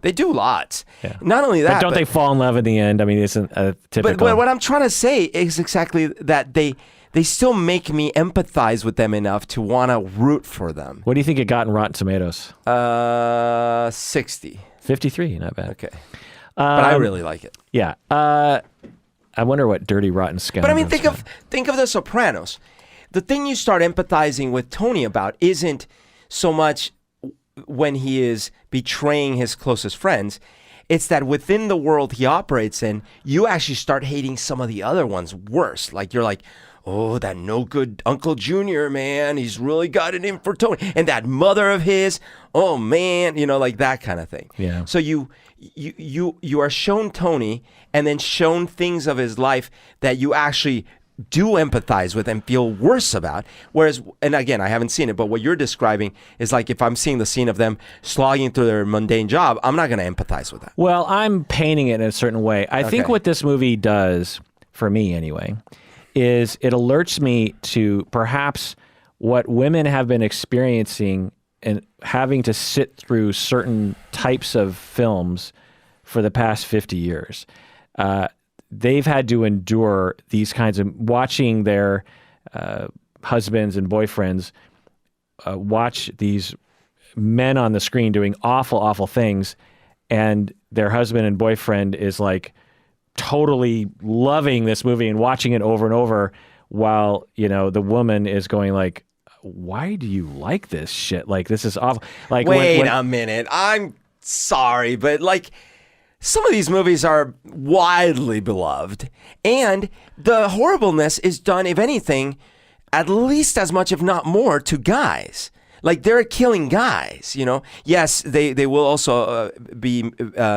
they do lots. Yeah. Not only that, But don't they fall in love in the end? I mean, isn't a typical. But what I'm trying to say is exactly that they still make me empathize with them enough to want to root for them. What do you think it got in Rotten Tomatoes? 60. 53, not bad. Okay. But I really like it. Yeah. I wonder what Dirty Rotten Scoundrels. But I mean, think of The Sopranos. The thing you start empathizing with Tony about isn't so much when he is betraying his closest friends. It's that within the world he operates in, you actually start hating some of the other ones worse. Like you're like, oh, that no good Uncle Junior, man, he's really got it in for Tony. And that mother of his, oh man, like that kind of thing. Yeah. So you are shown Tony and then shown things of his life that you actually do empathize with and feel worse about. Whereas, and again, I haven't seen it, but what you're describing is like if I'm seeing the scene of them slogging through their mundane job, I'm not going to empathize with that. Well, I'm painting it in a certain way. I think Okay. what this movie does, for me anyway, is it alerts me to perhaps what women have been experiencing and having to sit through certain types of films for the past 50 years. They've had to endure these kinds of watching their husbands and boyfriends watch these men on the screen doing awful, awful things, and their husband and boyfriend is like totally loving this movie and watching it over and over while, the woman is going like, why do you like this shit? Like, this is awful. Like, Wait a minute. I'm sorry, but like some of these movies are widely beloved, and the horribleness is done, if anything, at least as much, if not more, to guys. Like they're killing guys, Yes, they will also be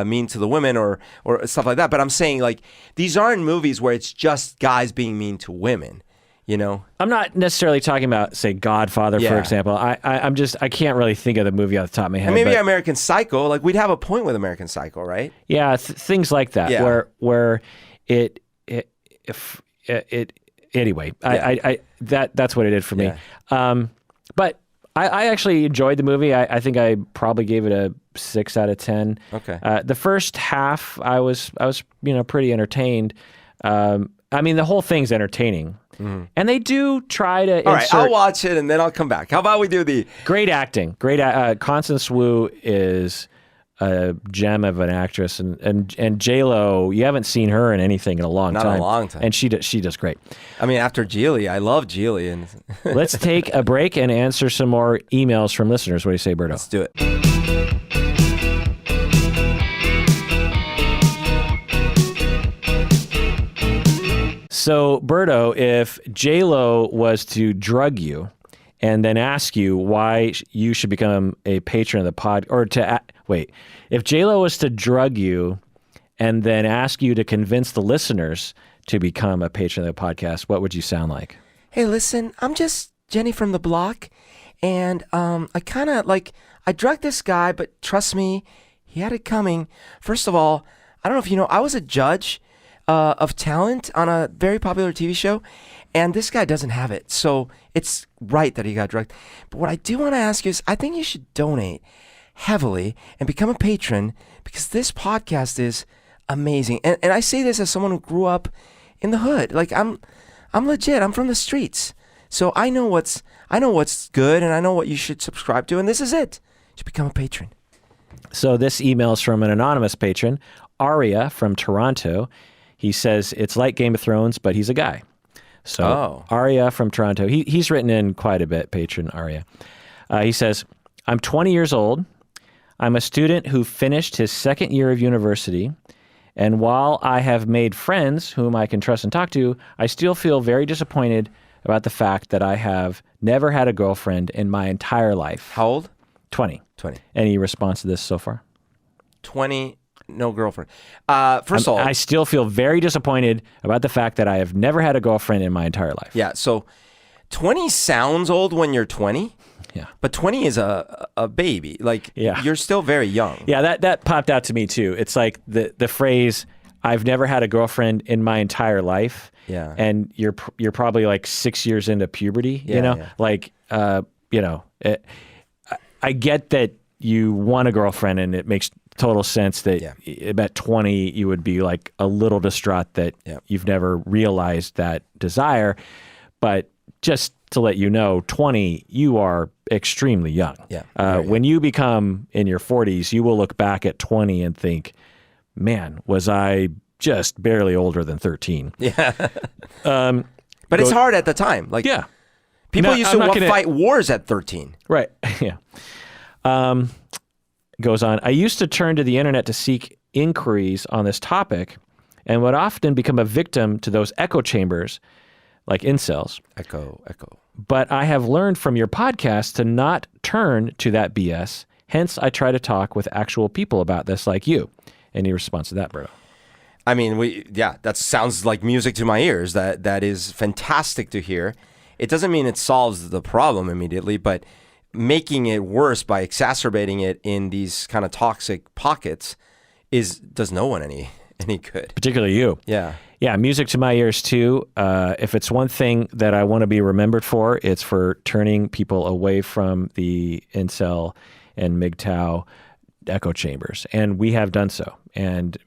mean to the women or stuff like that. But I'm saying like these aren't movies where it's just guys being mean to women, I'm not necessarily talking about, say, Godfather, for Yeah. example. I can't really think of the movie off the top of my head. And maybe but- American Psycho. Like we'd have a point with American Psycho, right? Yeah, things like that, Yeah. where it anyway. Yeah. That's what it did for me. Yeah. But I actually enjoyed the movie. I think I probably gave it a 6 out of 10. Okay. The first half, I was pretty entertained. I mean, the whole thing's entertaining, and they do try to. All right, insert I'll watch it and then I'll come back. How about we do the great acting. Constance Wu is a gem of an actress, and J-Lo, you haven't seen her in anything in a long time. Not a long time. And she does great. I mean, after Geely, I love Geely, and Let's take a break and answer some more emails from listeners. What do you say, Berto? let's do it. So, Berto, if J-Lo was to drug you and then ask you why you should become a patron of the pod, or if J-Lo was to drug you and then ask you to convince the listeners to become a patron of the podcast, what would you sound like? Hey, listen, I'm just Jenny from the block, and I kind of I drugged this guy, but trust me, he had it coming. First of all, I don't know if you know, I was a judge of talent on a very popular TV show, and this guy doesn't have it, so it's right that he got drugged. But what I do want to ask you is, I think you should donate heavily and become a patron, because this podcast is amazing. And I say this as someone who grew up in the hood. Like I'm legit. I'm from the streets, so I know what's good, and I know what you should subscribe to, and this is it. You should become a patron. So this email is from an anonymous patron, Aria from Toronto. He says it's like Game of Thrones, but he's a guy. So Aria from Toronto, he's written in quite a bit, patron Aria. He says, I'm 20 years old. I'm a student who finished his second year of university. And while I have made friends whom I can trust and talk to, I still feel very disappointed about the fact that I have never had a girlfriend in my entire life. How old? 20. 20. Any response to this so far? 20. No girlfriend. First of all, I still feel very disappointed about the fact that I have never had a girlfriend in my entire life. yeah. So 20 sounds old when you're 20. Yeah. But 20 is a baby. Like, Yeah. you're still very young. Yeah, that popped out to me too. It's like the phrase, "I've never had a girlfriend in my entire life." Yeah. And you're probably like 6 years into puberty, you know? Yeah. Like, I get that you want a girlfriend, and it makes total sense that at 20 you would be like a little distraught that you've never realized that desire. But just to let you know, 20, you are extremely young. Yeah. When you become in your 40s, you will look back at 20 and think, man, was I just barely older than 13. Yeah. But it's hard at the time. Like, people used to fight wars at 13. Right. Yeah. Goes on. I used to turn to the internet to seek inquiries on this topic and would often become a victim to those echo chambers like incels. Echo. But I have learned from your podcast to not turn to that BS. Hence, I try to talk with actual people about this like you. Any response to that, Berto? I mean, that sounds like music to my ears. That is fantastic to hear. It doesn't mean it solves the problem immediately, but making it worse by exacerbating it in these kind of toxic pockets does no one any good. Particularly you. Yeah. Yeah, music to my ears too. If it's one thing that I want to be remembered for, it's for turning people away from the incel and MGTOW echo chambers. And we have done so. And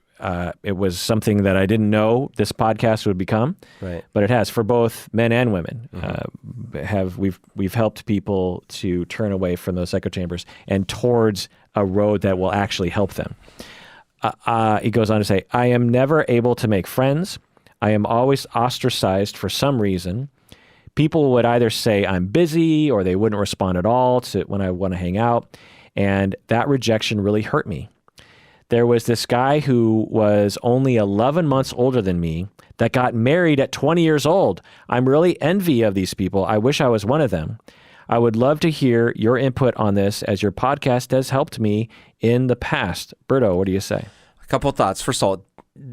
it was something that I didn't know this podcast would become, right? But it has for both men and women. Mm-hmm. We've helped people to turn away from those echo chambers and towards a road that will actually help them. He goes on to say, I am never able to make friends. I am always ostracized for some reason. People would either say I'm busy or they wouldn't respond at all to when I want to hang out. And that rejection really hurt me. There was this guy who was only 11 months older than me that got married at 20 years old. I'm really envy of these people. I wish I was one of them. I would love to hear your input on this as your podcast has helped me in the past. Berto, what do you say? A couple of thoughts. First of all,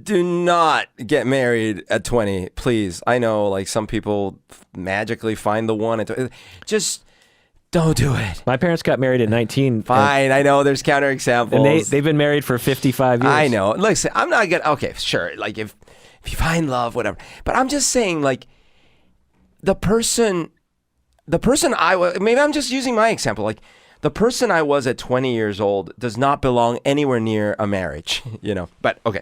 do not get married at 20, please. I know like some people magically find the one. Just don't do it. My parents got married at 19. Fine, I know there's counterexamples. And they've been married for 55 years. I know. Listen, I'm not gonna. Okay, sure. Like if you find love, whatever. But I'm just saying, like the person I was. Maybe I'm just using my example. Like the person I was at 20 years old does not belong anywhere near a marriage. But okay,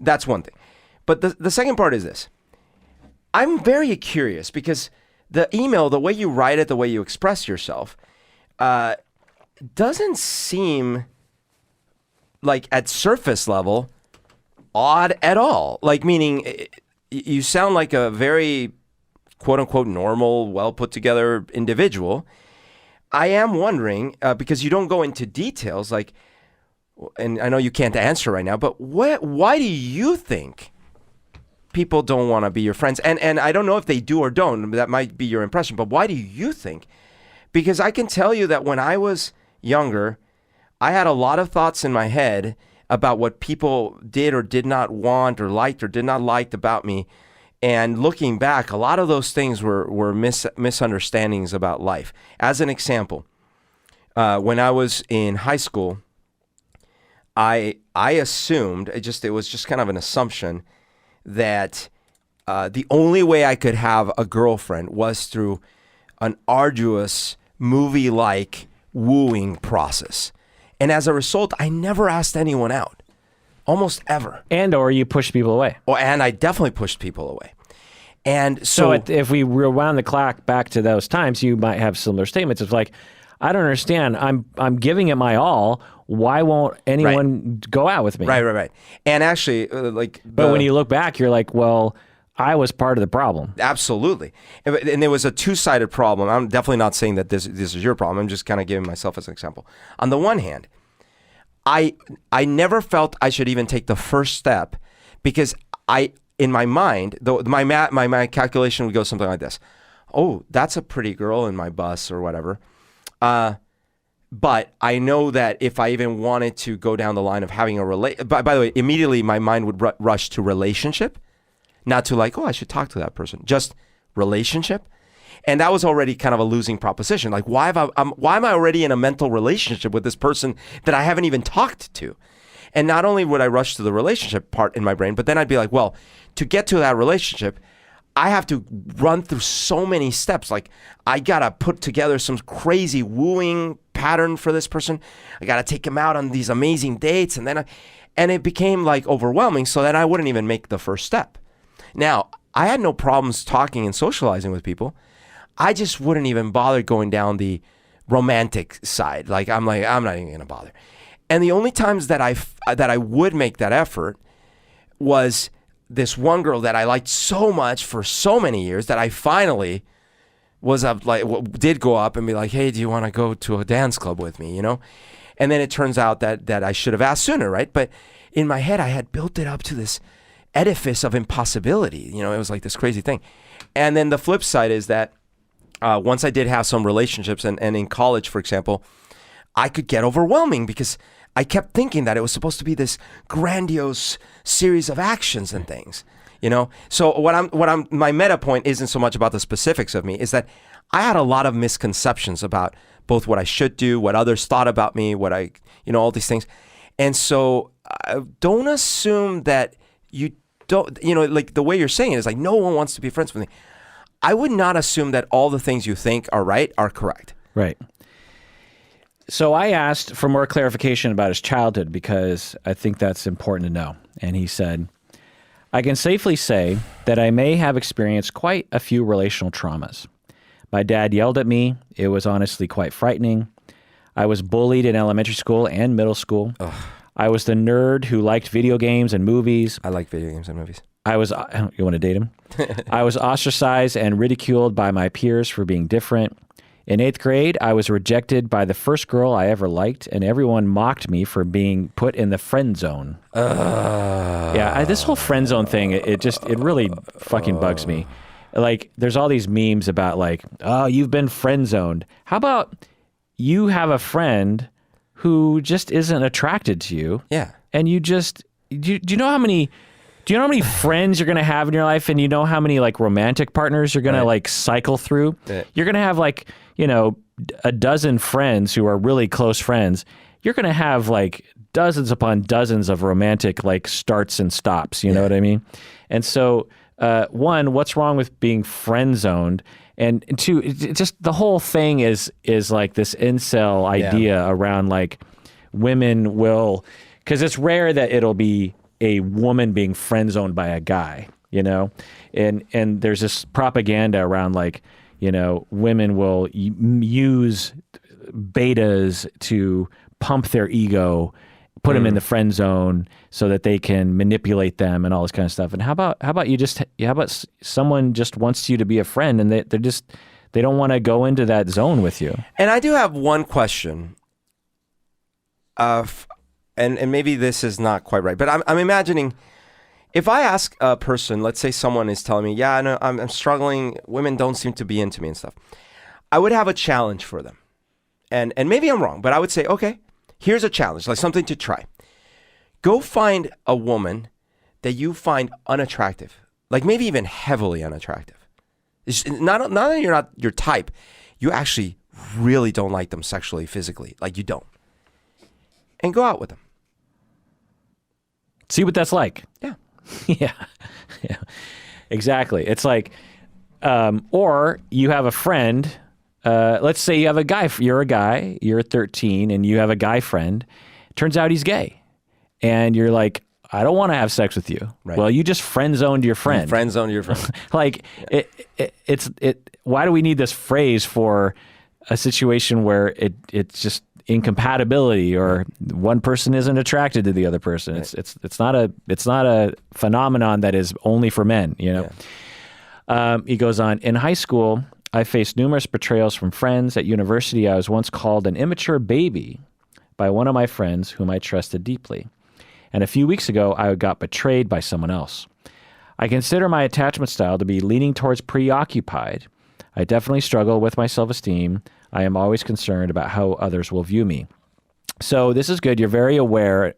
that's one thing. But the second part is this. I'm very curious because the email, the way you write it, the way you express yourself, doesn't seem like at surface level odd at all. Like meaning you sound like a very quote unquote normal, well put together individual. I am wondering, because you don't go into details, like, and I know you can't answer right now, but why do you think people don't want to be your friends? And I don't know if they do or don't. That might be your impression. But why do you think? Because I can tell you that when I was younger, I had a lot of thoughts in my head about what people did or did not want or liked or did not like about me. And looking back, a lot of those things were misunderstandings about life. As an example, when I was in high school, I assumed, it was just kind of an assumption that the only way I could have a girlfriend was through an arduous movie-like wooing process. And as a result, I never asked anyone out, almost ever. Or you push people away. And I definitely pushed people away. And so if we rewound the clock back to those times, you might have similar statements. It's like, I don't understand. I'm giving it my all. Why won't anyone go out with me? Right. And actually, but when you look back, you're like, well, I was part of the problem. Absolutely. And there was a two-sided problem. I'm definitely not saying that this is your problem. I'm just kind of giving myself as an example. On the one hand, I never felt I should even take the first step because in my mind, my calculation would go something like this. Oh, that's a pretty girl in my bus or whatever. But I know that if I even wanted to go down the line of having a by the way, immediately my mind would rush to relationship, not to like, oh, I should talk to that person. Just relationship. And that was already kind of a losing proposition. Like, why am I already in a mental relationship with this person that I haven't even talked to? And not only would I rush to the relationship part in my brain, but then I'd be like, well, to get to that relationship, I have to run through so many steps. Like, I got to put together some crazy wooing pattern for this person. I got to take him out on these amazing dates. And it became like overwhelming, so that I wouldn't even make the first step. Now, I had no problems talking and socializing with people. I just wouldn't even bother going down the romantic side. I'm not even going to bother. And the only times that I would make that effort was this one girl that I liked so much for so many years that I finally did go up and be like, hey, do you want to go to a dance club with me, And then it turns out that I should have asked sooner, right? But in my head, I had built it up to this edifice of impossibility. It was like this crazy thing. And then the flip side is that once I did have some relationships, and in college, for example, I could get overwhelming because I kept thinking that it was supposed to be this grandiose series of actions and things, So my meta point isn't so much about the specifics of me, is that I had a lot of misconceptions about both what I should do, what others thought about me, what all these things. And so don't assume that you don't, like the way you're saying it is like, no one wants to be friends with me. I would not assume that all the things you think are right are correct. Right. So I asked for more clarification about his childhood because I think that's important to know. And he said, I can safely say that I may have experienced quite a few relational traumas. My dad yelled at me. It was honestly quite frightening. I was bullied in elementary school and middle school. Ugh. I was the nerd who liked video games and movies. I like video games and movies. You want to date him? I was ostracized and ridiculed by my peers for being different. In 8th grade, I was rejected by the first girl I ever liked, and everyone mocked me for being put in the friend zone. Yeah, this whole friend zone thing, it really fucking bugs me. Like, there's all these memes about like, oh, you've been friend zoned. How about you have a friend who just isn't attracted to you? Yeah. And you just, do you know how many friends you're going to have in your life, and you know how many like romantic partners you're going to like cycle through? Right. You're going to have like, a dozen friends who are really close friends. You're going to have like dozens upon dozens of romantic like starts and stops, you know what I mean? And so, one, what's wrong with being friend zoned? And two, just the whole thing is like this incel idea around like women will, because it's rare that it'll be a woman being friend zoned by a guy, and there's this propaganda around like, women will use betas to pump their ego, put them in the friend zone so that they can manipulate them and all this kind of stuff. And how about someone just wants you to be a friend, and they don't want to go into that zone with you. And I do have one question and maybe this is not quite right, but I'm imagining, if I ask a person, let's say someone is telling me, yeah, no, I'm struggling, women don't seem to be into me and stuff, I would have a challenge for them. And maybe I'm wrong, but I would say, okay, here's a challenge, like something to try. Go find a woman that you find unattractive, like maybe even heavily unattractive. It's not that you're not your type, you actually really don't like them sexually, physically, like you don't. And go out with them. See what that's like. Yeah. Yeah. Exactly. It's like, or you have a friend, let's say you have a guy, you're 13 and you have a guy friend. Turns out he's gay. And you're like, I don't want to have sex with you. Right. Well, you just friend zoned your friend. Friend zoned your friend. Like, it's why do we need this phrase for a situation where it's just incompatibility, or one person isn't attracted to the other person? Right. It's not a phenomenon that is only for men, Yeah. He goes on, in high school, I faced numerous betrayals from friends. At university, I was once called an immature baby by one of my friends whom I trusted deeply. And a few weeks ago, I got betrayed by someone else. I consider my attachment style to be leaning towards preoccupied. I definitely struggle with my self-esteem. I am always concerned about how others will view me. So this is good. You're very aware,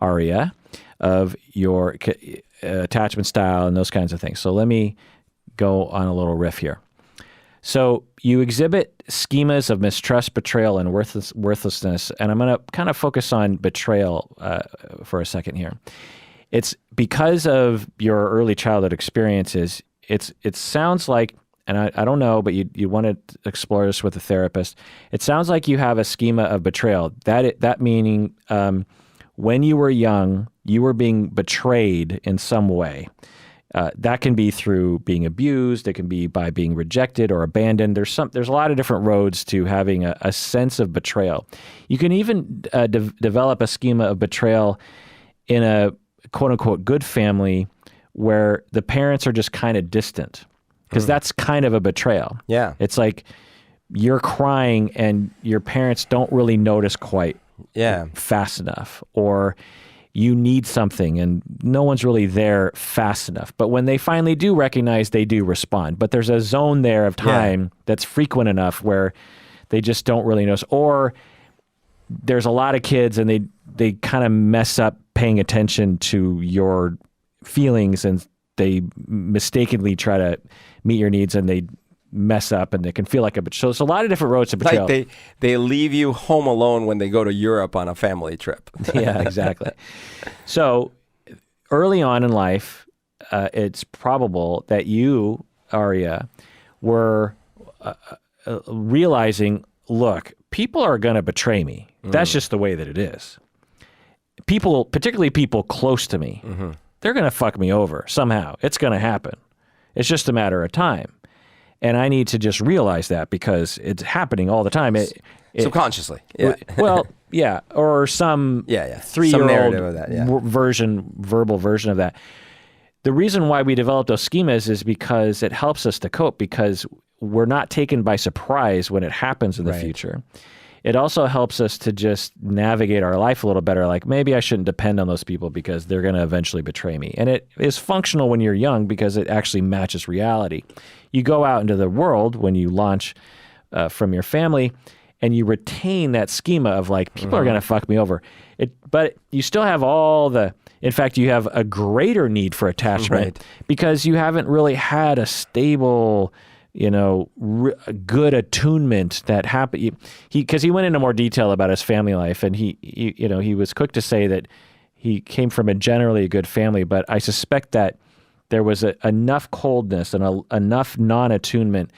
Aria, of your attachment style and those kinds of things. So let me go on a little riff here. So you exhibit schemas of mistrust, betrayal, and worthlessness. And I'm going to kind of focus on betrayal for a second here. It's because of your early childhood experiences. It sounds like, and I don't know, but you want to explore this with a therapist. It sounds like you have a schema of betrayal. That meaning when you were young, you were being betrayed in some way. That can be through being abused. It can be by being rejected or abandoned. There's a lot of different roads to having a sense of betrayal. You can even develop a schema of betrayal in a quote unquote good family where the parents are just kind of distant, because that's kind of a betrayal. Yeah. It's like you're crying and your parents don't really notice quite fast enough, or you need something and no one's really there fast enough. But when they finally do recognize, they do respond. But there's a zone there of time that's frequent enough where they just don't really notice. Or there's a lot of kids and they kind of mess up paying attention to your feelings, and they mistakenly try to meet your needs and they mess up, and they can feel like a betrayal. So there's a lot of different roads to betrayal. Like they leave you home alone when they go to Europe on a family trip. Yeah, exactly. So early on in life, it's probable that you, Arya, were realizing, look, people are going to betray me. That's just the way that it is. People, particularly people close to me, they're going to fuck me over somehow. It's going to happen. It's just a matter of time. And I need to just realize that, because it's happening all the time. Subconsciously. Yeah. Well, yeah. Or some 3-year-old verbal version of that. The reason why we develop those schemas is because it helps us to cope, because we're not taken by surprise when it happens in the future. It also helps us to just navigate our life a little better. Like, maybe I shouldn't depend on those people because they're going to eventually betray me. And it is functional when you're young because it actually matches reality. You go out into the world when you launch from your family, and you retain that schema of like, people are going to fuck me over. But you still have in fact, you have a greater need for attachment because you haven't really had a stable, good attunement that happened. Because he went into more detail about his family life, and he was quick to say that he came from a generally good family, but I suspect that there was enough coldness and enough non-attunement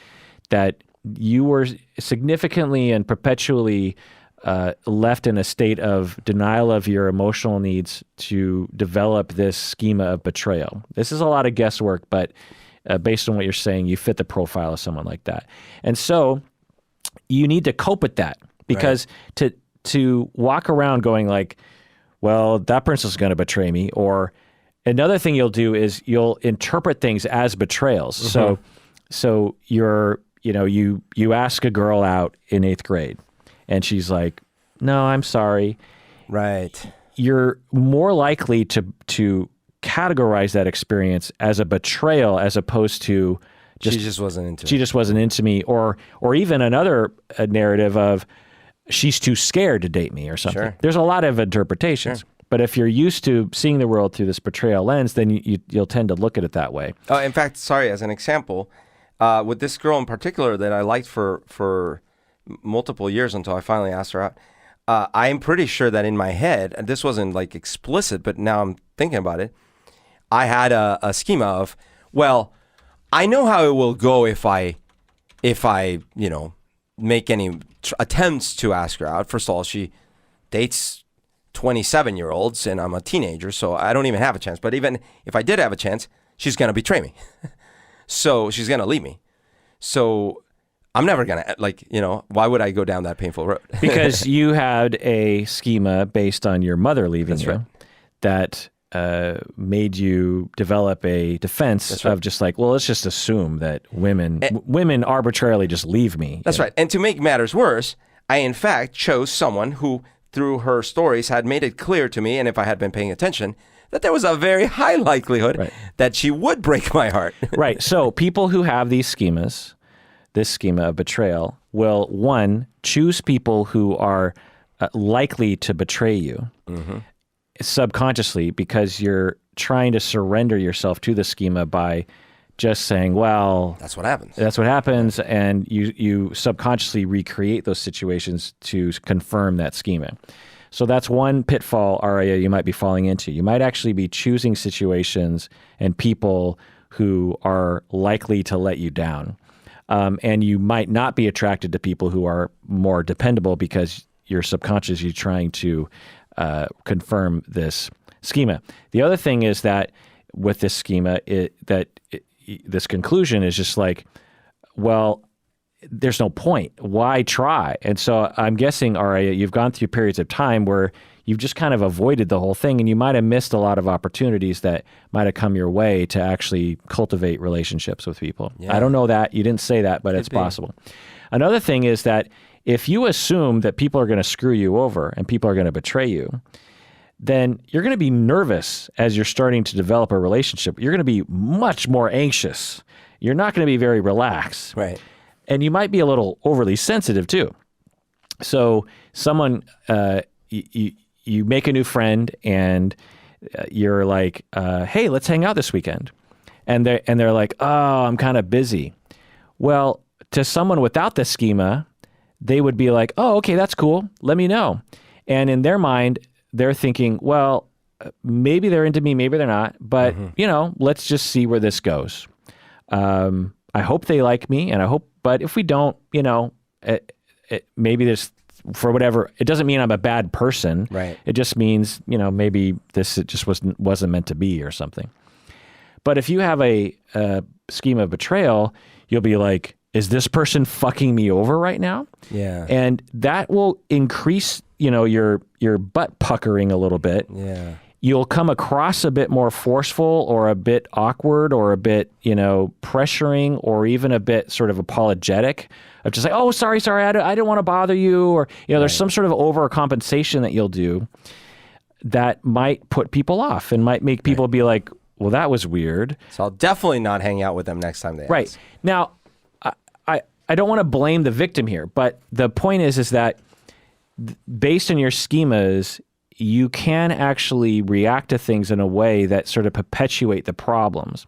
that you were significantly and perpetually left in a state of denial of your emotional needs to develop this schema of betrayal. This is a lot of guesswork, but based on what you're saying, you fit the profile of someone like that. And so you need to cope with that, because to walk around going like, well, that person's going to betray me, or another thing you'll do is you'll interpret things as betrayals. So you ask a girl out in 8th grade and she's like, no, I'm sorry. Right. You're more likely to categorize that experience as a betrayal as opposed to she just wasn't into She just wasn't into me, or even another narrative of she's too scared to date me or something. Sure. There's a lot of interpretations. Sure. But if you're used to seeing the world through this betrayal lens, then you'll tend to look at it that way. Oh, in fact, sorry, as an example, with this girl in particular that I liked for multiple years until I finally asked her out, I'm pretty sure that in my head, and this wasn't like explicit, but now I'm thinking about it, I had a schema of, well, I know how it will go if I make any attempts to ask her out. First of all, she dates 27-year-olds and I'm a teenager, so I don't even have a chance. But even if I did have a chance, she's going to betray me. So she's going to leave me. So I'm never going to, why would I go down that painful road? Because you had a schema based on your mother leaving That's you right. that made you develop a defense of just like, well, let's just assume that women arbitrarily just leave me. That's right. And to make matters worse, I in fact chose someone who, through her stories, had made it clear to me, and if I had been paying attention, that there was a very high likelihood that she would break my heart. Right. So people who have these schemas, this schema of betrayal, will, one, choose people who are likely to betray you subconsciously, because you're trying to surrender yourself to the schema by just saying, well, That's what happens. that's what happens, and you subconsciously recreate those situations to confirm that schema. So that's one pitfall, Aria, you might be falling into. You might actually be choosing situations and people who are likely to let you down. And you might not be attracted to people who are more dependable because you're subconsciously trying to confirm this schema. The other thing is that with this schema, this conclusion is just like, well, there's no point. Why try? And so I'm guessing, Aria, you've gone through periods of time where you've just kind of avoided the whole thing, and you might have missed a lot of opportunities that might have come your way to actually cultivate relationships with people. Yeah. I don't know that. You didn't say that, but it's possible. Another thing is that if you assume that people are going to screw you over and people are going to betray you, then you're going to be nervous as you're starting to develop a relationship. You're going to be much more anxious. You're not going to be very relaxed. Right. And you might be a little overly sensitive too. So someone, you make a new friend and you're like, hey, let's hang out this weekend. And they're like, oh, I'm kind of busy. Well, to someone without the schema, they would be like, oh, okay, that's cool. Let me know. And in their mind, they're thinking, well, maybe they're into me, maybe they're not, but let's just see where this goes. I hope they like me, but if we don't, maybe there's, for whatever, it doesn't mean I'm a bad person. Right. It just means, maybe this just wasn't meant to be or something. But if you have a scheme of betrayal, you'll be like, is this person fucking me over right now? Yeah. And that will increase, your butt puckering a little bit. Yeah. You'll come across a bit more forceful or a bit awkward or a bit, pressuring or even a bit sort of apologetic of just like, oh, sorry, I didn't want to bother you. Or, there's some sort of overcompensation that you'll do that might put people off and might make people be like, well, that was weird. So I'll definitely not hang out with them next time they ask. Now, I don't want to blame the victim here, but the point is that based on your schemas, you can actually react to things in a way that sort of perpetuate the problems.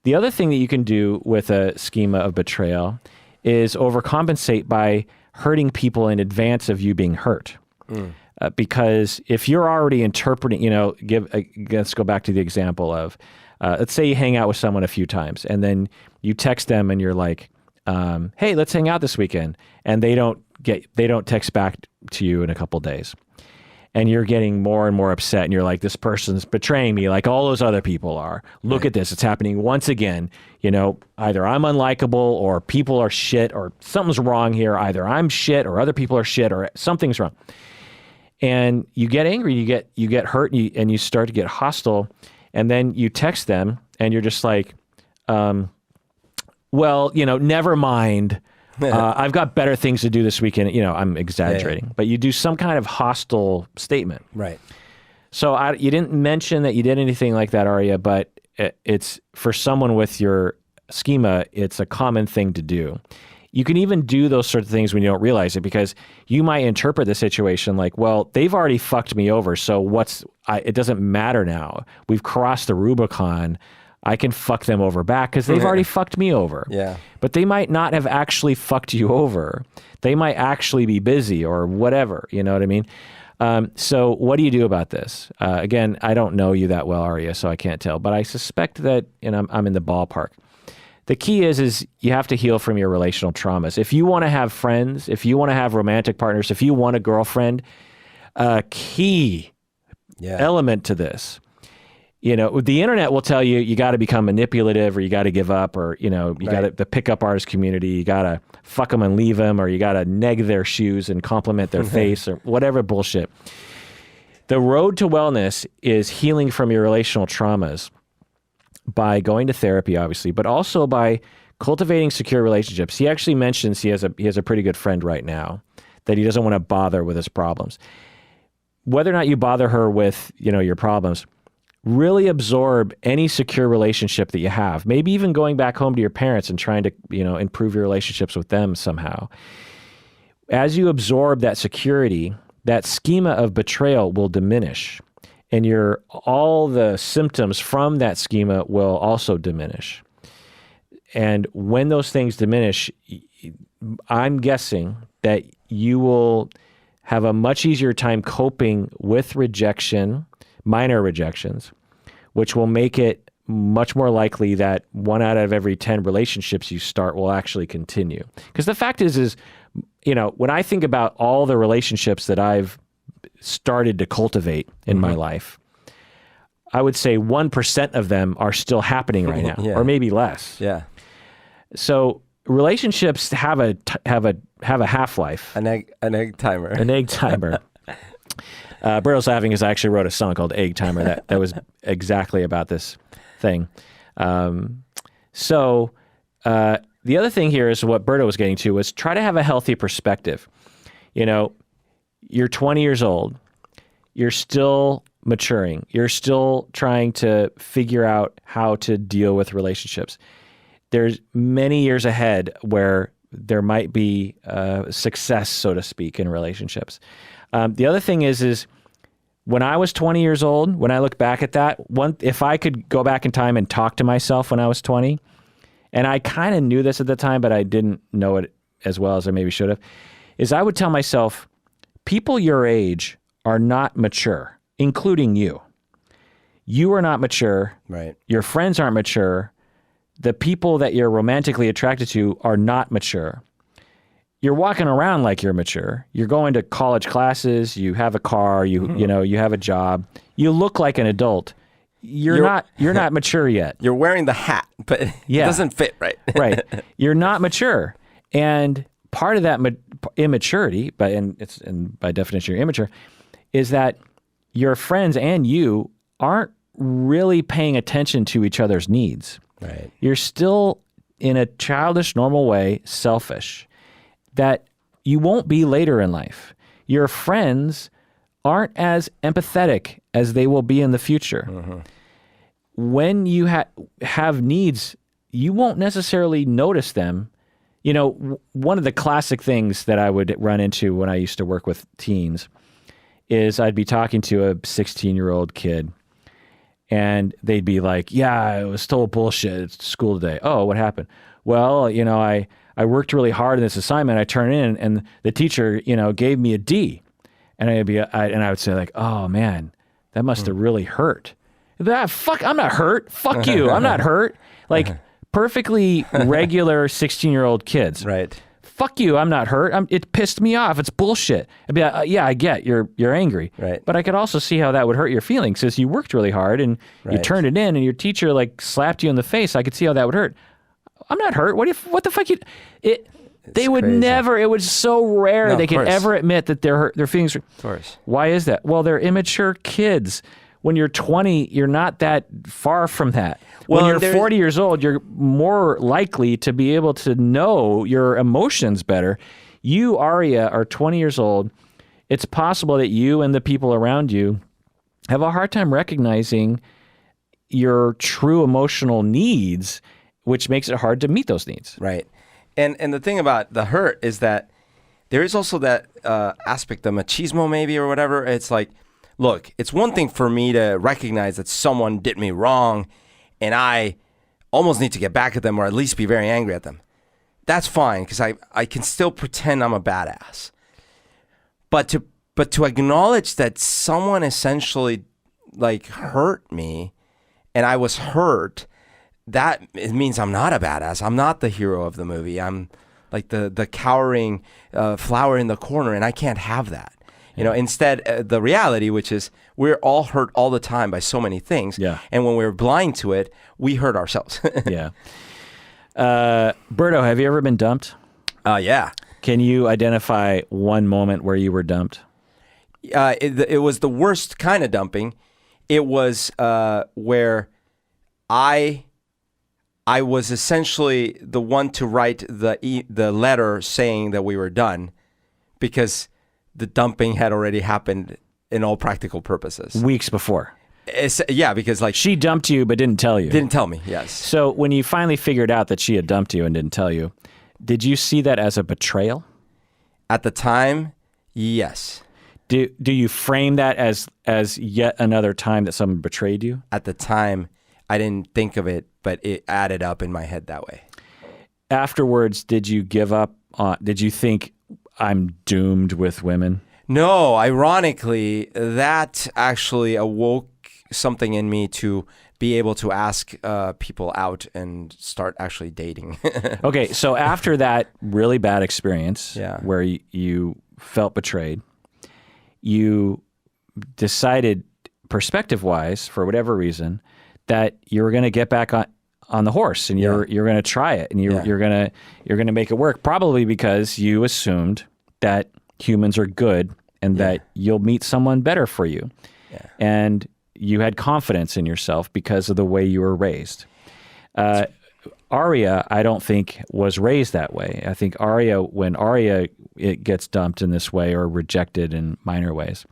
The other thing that you can do with a schema of betrayal is overcompensate by hurting people in advance of you being hurt. Because if you're already interpreting, let's go back to the example of, let's say you hang out with someone a few times and then you text them and you're like, hey, let's hang out this weekend. And they don't text back to you in a couple days. And you're getting more and more upset and you're like, this person's betraying me like all those other people are. Look at this. It's happening once again. Either I'm unlikable or people are shit or something's wrong here. Either I'm shit or other people are shit or something's wrong. And you get angry, you get hurt and you start to get hostile. And then you text them and you're just like, well, never mind. I've got better things to do this weekend. I'm exaggerating, but you do some kind of hostile statement. Right. So you didn't mention that you did anything like that, Aria, but it's for someone with your schema, it's a common thing to do. You can even do those sort of things when you don't realize it because you might interpret the situation like, well, they've already fucked me over. So it doesn't matter now. We've crossed the Rubicon. I can fuck them over back because they've already fucked me over. Yeah. But they might not have actually fucked you over. They might actually be busy or whatever. You know what I mean? So what do you do about this? Again, I don't know you that well, Aria, so I can't tell. But I suspect that I'm in the ballpark. The key is you have to heal from your relational traumas. If you want to have friends, if you want to have romantic partners, if you want a girlfriend, a key element to this. The internet will tell you got to become manipulative or you got to give up or, you got to, the pickup artist community, you got to fuck them and leave them or you got to neg their shoes and compliment their face or whatever bullshit. The road to wellness is healing from your relational traumas by going to therapy, obviously, but also by cultivating secure relationships. He actually mentions he has a pretty good friend right now that he doesn't want to bother with his problems. Whether or not you bother her with, your problems, really absorb any secure relationship that you have. Maybe even going back home to your parents and trying to, improve your relationships with them somehow. As you absorb that security, that schema of betrayal will diminish. And all the symptoms from that schema will also diminish. And when those things diminish, I'm guessing that you will have a much easier time coping with rejection, minor rejections, which will make it much more likely that 1 out of every 10 relationships you start will actually continue. Because the fact is, when I think about all the relationships that I've started to cultivate in my life, I would say 1% of them are still happening right now, or maybe less. Yeah. So relationships have a half-life. An egg timer. An egg timer. Berto's laughing because I actually wrote a song called Egg Timer that was exactly about this thing. So the other thing here is what Berto was getting to was try to have a healthy perspective. You're 20 years old. You're still maturing. You're still trying to figure out how to deal with relationships. There's many years ahead where there might be success, so to speak, in relationships. The other thing is when I was 20 years old, when I look back at that, if I could go back in time and talk to myself when I was 20, and I kind of knew this at the time, but I didn't know it as well as I maybe should have, is I would tell myself, people your age are not mature, including you. You are not mature. Right. Your friends aren't mature. The people that you're romantically attracted to are not mature. You're walking around like you're mature. You're going to college classes. You have a car. You have a job. You look like an adult. You're not mature yet. You're wearing the hat, but it doesn't fit right. Right. You're not mature, and part of that immaturity, and by definition you're immature, is that your friends and you aren't really paying attention to each other's needs. Right. You're still, in a childish, normal way, selfish. That you won't be later in life. Your friends aren't as empathetic as they will be in the future. Mm-hmm. When you have needs, you won't necessarily notice them. One of the classic things that I would run into when I used to work with teens is I'd be talking to a 16-year-old kid, and they'd be like, yeah, it was total bullshit at school today. Oh, what happened? Well, I worked really hard in this assignment. I turned in, and the teacher, gave me a D. And I would say like, oh man, that must have really hurt. Fuck, I'm not hurt. Fuck you, I'm not hurt. Like perfectly regular 16-year-old kids. Right. Fuck you, I'm not hurt. It pissed me off. It's bullshit. I'd be like, yeah, I get you're angry. Right. But I could also see how that would hurt your feelings since you worked really hard and you turned it in, and your teacher like slapped you in the face. I could see how that would hurt. I'm not hurt. What the fuck they would crazy. Never, it was so rare they could ever admit that their feelings were. Of course. Why is that? Well, they're immature kids. When you're 20, you're not that far from that. When you're 40 years old, you're more likely to be able to know your emotions better. You, Aria, are 20 years old. It's possible that you and the people around you have a hard time recognizing your true emotional needs, which makes it hard to meet those needs. Right. And the thing about the hurt is that there is also that aspect of machismo maybe or whatever. It's like, look, it's one thing for me to recognize that someone did me wrong and I almost need to get back at them or at least be very angry at them. That's fine because I can still pretend I'm a badass. But to acknowledge that someone essentially like hurt me and I was hurt, that it means I'm not a badass. I'm not the hero of the movie. I'm like the cowering flower in the corner, and I can't have that. Instead, the reality, which is we're all hurt all the time by so many things. Yeah. And when we're blind to it, we hurt ourselves. Yeah. Berto, have you ever been dumped? Yeah. Can you identify one moment where you were dumped? It was the worst kind of dumping. It was where I was essentially the one to write the letter saying that we were done because the dumping had already happened in all practical purposes. Weeks before. Yeah, because like... She dumped you but didn't tell you. Didn't tell me, yes. So when you finally figured out that she had dumped you and didn't tell you, did you see that as a betrayal? At the time, yes. Do you frame that as yet another time that someone betrayed you? At the time, I didn't think of it, but it added up in my head that way. afterwards, did you give up on, did you think I'm doomed with women? No, ironically, that actually awoke something in me to be able to ask people out and start actually dating. Okay, so after that really bad experience where you felt betrayed, you decided perspective-wise, for whatever reason, that you were going to get back on the horse and you're going to try it and you're going to make it work, probably because you assumed that humans are good and that you'll meet someone better for you. Yeah. And you had confidence in yourself because of the way you were raised. Arya, I don't think, was raised that way. I think Arya, when Arya gets dumped in this way or rejected in minor ways,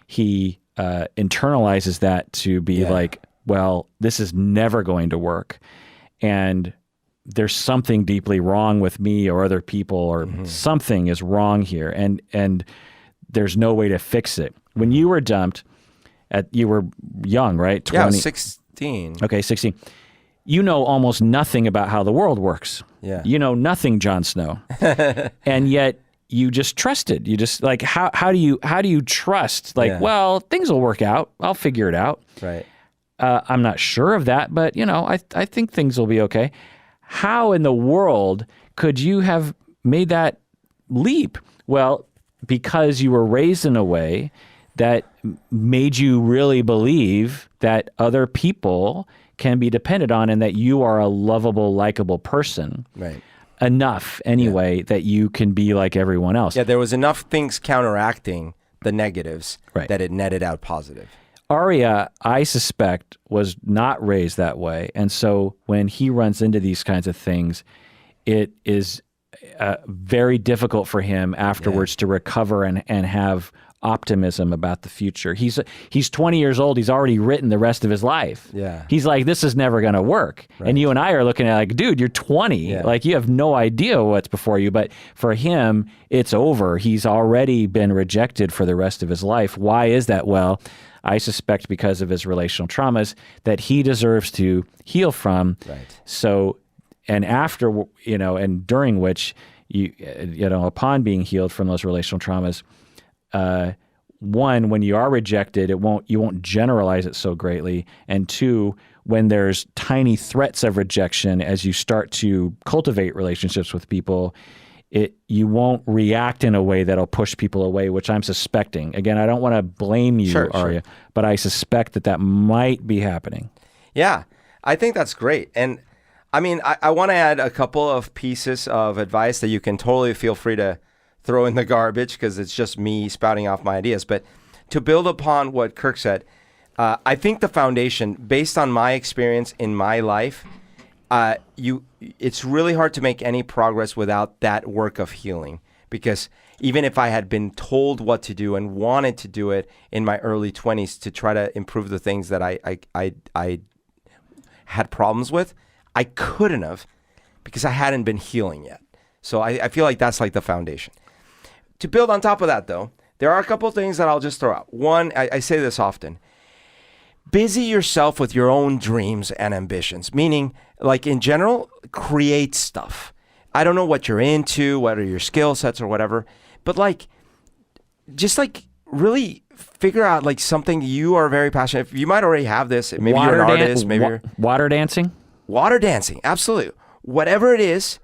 he internalizes that to be like, well, this is never going to work. And there's something deeply wrong with me or other people, or something is wrong here. And there's no way to fix it. When you were dumped, you were young, right? 20. Yeah, I was 16. Okay, 16. You know almost nothing about how the world works. Yeah. You know nothing, Jon Snow. And yet you just trusted. You just like, how do you trust? Like, well, things will work out. I'll figure it out. Right. I'm not sure of that, but I think things will be okay. How in the world could you have made that leap? Well, because you were raised in a way that made you really believe that other people can be depended on and that you are a lovable, likable person. Right. Enough, anyway, that you can be like everyone else. Yeah, there was enough things counteracting the negatives that it netted out positive. Arya, I suspect, was not raised that way. And so when he runs into these kinds of things, it is very difficult for him afterwards to recover and have optimism about the future. He's 20 years old. He's already written the rest of his life. Yeah. He's like, this is never going to work. Right. And you and I are looking at like, dude, you're 20. Yeah. Like you have no idea what's before you. But for him, it's over. He's already been rejected for the rest of his life. Why is that? Well, I suspect because of his relational traumas that he deserves to heal from. Right. So, and after, and during which, upon being healed from those relational traumas, one, when you are rejected, you won't generalize it so greatly. And two, when there's tiny threats of rejection, as you start to cultivate relationships with people, you won't react in a way that'll push people away, which I'm suspecting. Again, I don't want to blame you, Arya, but I suspect that might be happening. Yeah, I think that's great. And I mean, I want to add a couple of pieces of advice that you can totally feel free to throw in the garbage because it's just me spouting off my ideas. But to build upon what Kirk said, I think the foundation, based on my experience in my life, it's really hard to make any progress without that work of healing. Because even if I had been told what to do and wanted to do it in my early 20s to try to improve the things that I had problems with, I couldn't have because I hadn't been healing yet. So I feel like that's like the foundation. To build on top of that, though, there are a couple of things that I'll just throw out. One, I say this often. Busy yourself with your own dreams and ambitions, meaning, like in general, create stuff. I don't know what you're into, what are your skill sets or whatever, but just really figure out like something you are very passionate. You might already have this. Maybe you're an artist. Maybe you're water dancing. Water dancing, absolutely. Whatever it is,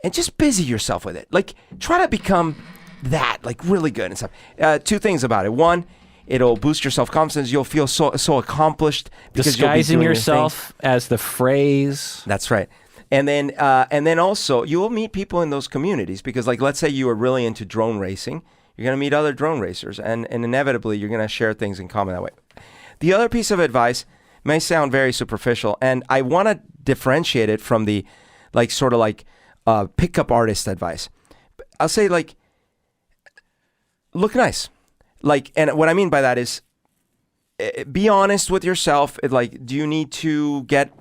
and just busy yourself with it. Like try to become that, like really good and stuff. Two things about it. One, it'll boost your self-confidence. You'll feel so accomplished because disguising yourself as the phrase. That's right. And then also you will meet people in those communities because, like, let's say you are really into drone racing. You're going to meet other drone racers, and inevitably you're going to share things in common that way. The other piece of advice may sound very superficial, and I want to differentiate it from the pickup artist advice. I'll say look nice. And what I mean by that is be honest with yourself. Do you need to get,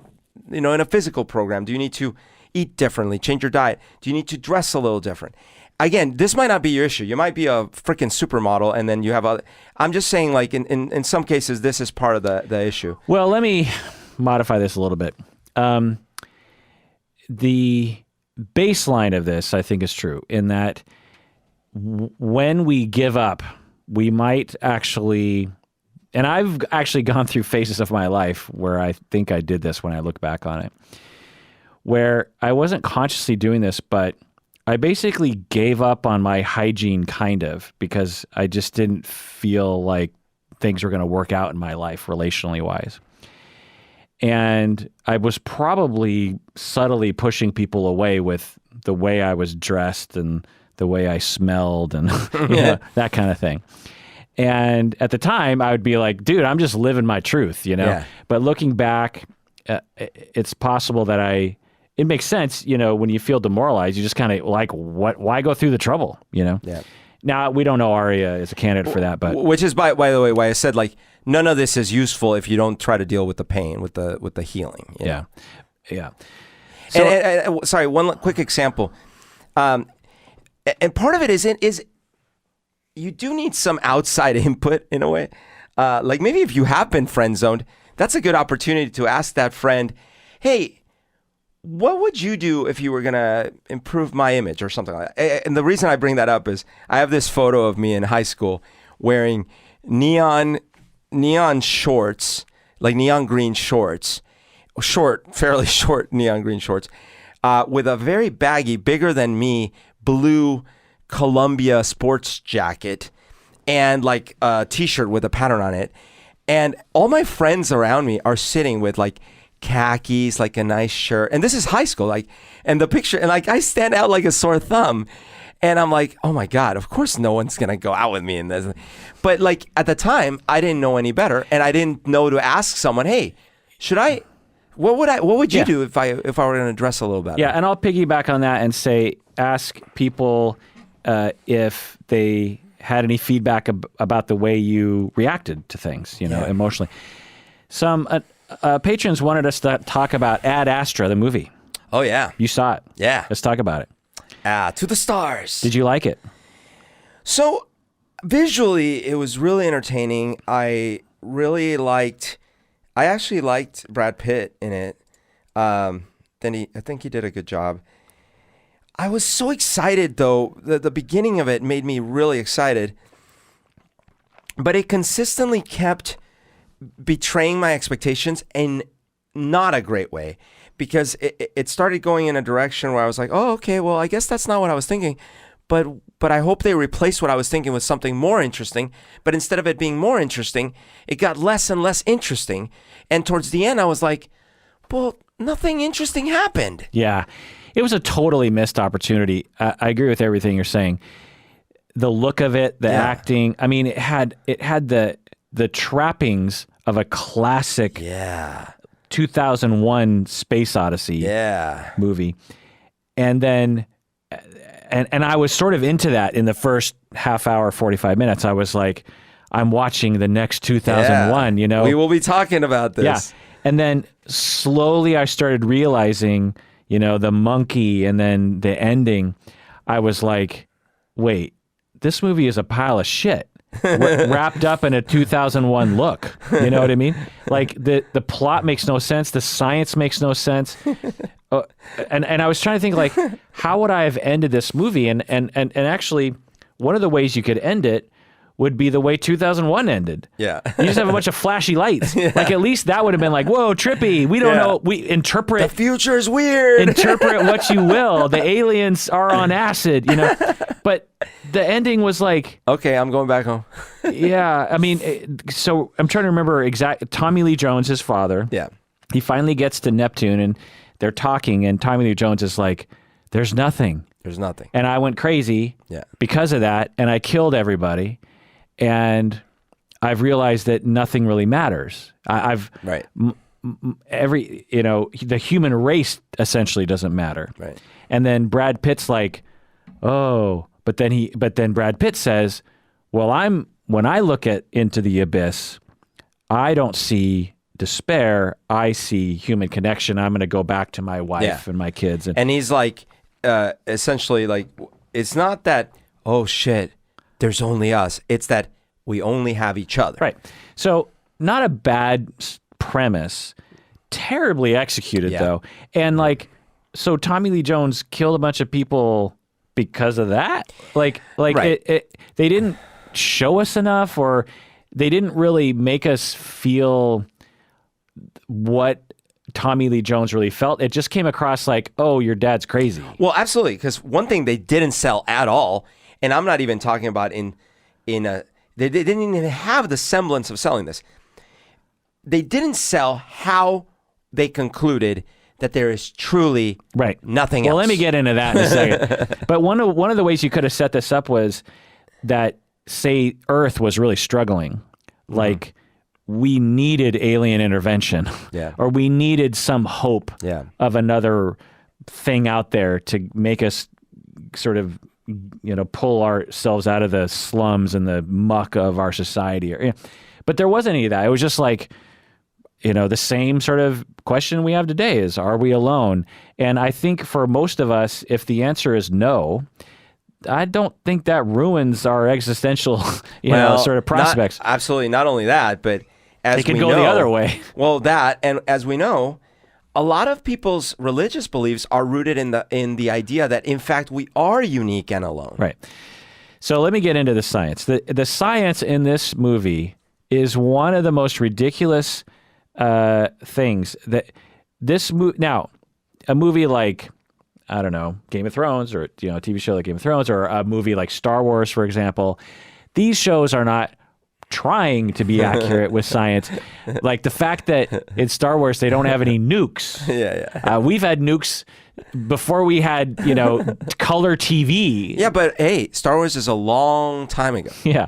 in a physical program? Do you need to eat differently, change your diet? Do you need to dress a little different? Again, this might not be your issue. You might be a freaking supermodel and then you have I'm just saying in some cases, this is part of the issue. Well, let me modify this a little bit. The baseline of this, I think, is true in that when we give up, we might actually, and I've actually gone through phases of my life where I think I did this when I look back on it, where I wasn't consciously doing this, but I basically gave up on my hygiene kind of because I just didn't feel like things were going to work out in my life relationally wise. And I was probably subtly pushing people away with the way I was dressed and the way I smelled and that kind of thing. And at the time, I would be like, dude, I'm just living my truth, Yeah. But looking back, it's possible that it makes sense, when you feel demoralized, you just kind of like, why go through the trouble, Yeah. Now, we don't know Aria is a candidate for that, but which is by the way why I said like none of this is useful if you don't try to deal with the pain, with the healing. Yeah. So, and sorry, one quick example, and part of it is you do need some outside input in a way. Like maybe if you have been friend zoned, that's a good opportunity to ask that friend, hey, what would you do if you were going to improve my image or something like that? And the reason I bring that up is I have this photo of me in high school wearing neon shorts, like neon green shorts, fairly short neon green shorts, with a very baggy, bigger than me, blue Columbia sports jacket and like a t-shirt with a pattern on it. And all my friends around me are sitting with like khakis, like a nice shirt. And this is high school, like, and the picture, and like I stand out like a sore thumb. And I'm like, oh my God, of course no one's going to go out with me in this. But like at the time, I didn't know any better. And I didn't know to ask someone, hey, what would you do if I were going to dress a little better? Yeah. And I'll piggyback on that and say, ask people if they had any feedback about the way you reacted to things, emotionally. Some patrons wanted us to talk about Ad Astra, the movie. Oh, yeah. You saw it. Yeah. Let's talk about it. To the stars. Did you like it? So visually, it was really entertaining. I actually liked Brad Pitt in it. I think he did a good job. I was so excited, though. The beginning of it made me really excited. But it consistently kept betraying my expectations in not a great way. Because it started going in a direction where I was like, oh, okay, well, I guess that's not what I was thinking. But I hope they replaced what I was thinking with something more interesting. But instead of it being more interesting, it got less and less interesting. And towards the end, I was like, well, nothing interesting happened. Yeah. It was a totally missed opportunity. I agree with everything you're saying. The look of it, the acting. I mean, it had the trappings of a classic 2001 Space Odyssey movie. And then, and I was sort of into that in the first half hour, 45 minutes. I was like, I'm watching the next 2001, We will be talking about this. Yeah. And then slowly I started realizing, the monkey and then the ending. I was like, wait, this movie is a pile of shit. Wrapped up in a 2001 look. You know what I mean? Like the plot makes no sense. The science makes no sense. And I was trying to think like, how would I have ended this movie? And actually, one of the ways you could end it would be the way 2001 ended. Yeah. You just have a bunch of flashy lights. Yeah. Like at least that would have been like, whoa, trippy. We don't know. We interpret. The future's weird. Interpret what you will. The aliens are on acid, But the ending was like, okay, I'm going back home. Yeah. I mean, so I'm trying to remember Tommy Lee Jones, his father. Yeah. He finally gets to Neptune and they're talking and Tommy Lee Jones is like, there's nothing. There's nothing. And I went crazy because of that and I killed everybody. And I've realized that nothing really matters. The human race essentially doesn't matter. Right. And then Brad Pitt's like, oh, but then Brad Pitt says, well, when I look into the abyss, I don't see despair. I see human connection. I'm going to go back to my wife and my kids. And he's like, essentially like, it's not that, oh shit, there's only us. It's that we only have each other. Right. So not a bad premise, terribly executed though. And like so Tommy Lee Jones killed a bunch of people because of that? Like Right. they didn't show us enough, or they didn't really make us feel what Tommy Lee Jones really felt. It just came across like, oh, your dad's crazy. Well, absolutely, because one thing they didn't sell at all, and I'm not even talking about they didn't even have the semblance of selling this. They didn't sell how they concluded that there is truly nothing else. Well, let me get into that in a second. But one of the ways you could have set this up was that, say, Earth was really struggling. Like, we needed alien intervention. Yeah. Or we needed some hope of another thing out there to make us sort of, pull ourselves out of the slums and the muck of our society. But there wasn't any of that. It was just like, the same sort of question we have today is, are we alone? And I think for most of us, if the answer is no, I don't think that ruins our existential, sort of prospects. Absolutely. Not only that, but as they can we go know, the other way. Well, that, and as we know, a lot of people's religious beliefs are rooted in the idea that, in fact, we are unique and alone. Right. So let me get into the science. The science in this movie is one of the most ridiculous things that now, a movie like, I don't know, Game of Thrones, or a TV show like Game of Thrones, or a movie like Star Wars, for example, these shows are not trying to be accurate with science. Like the fact that in Star Wars they don't have any nukes. We've had nukes before we had color TV. Yeah, but hey, Star Wars is a long time ago. Yeah.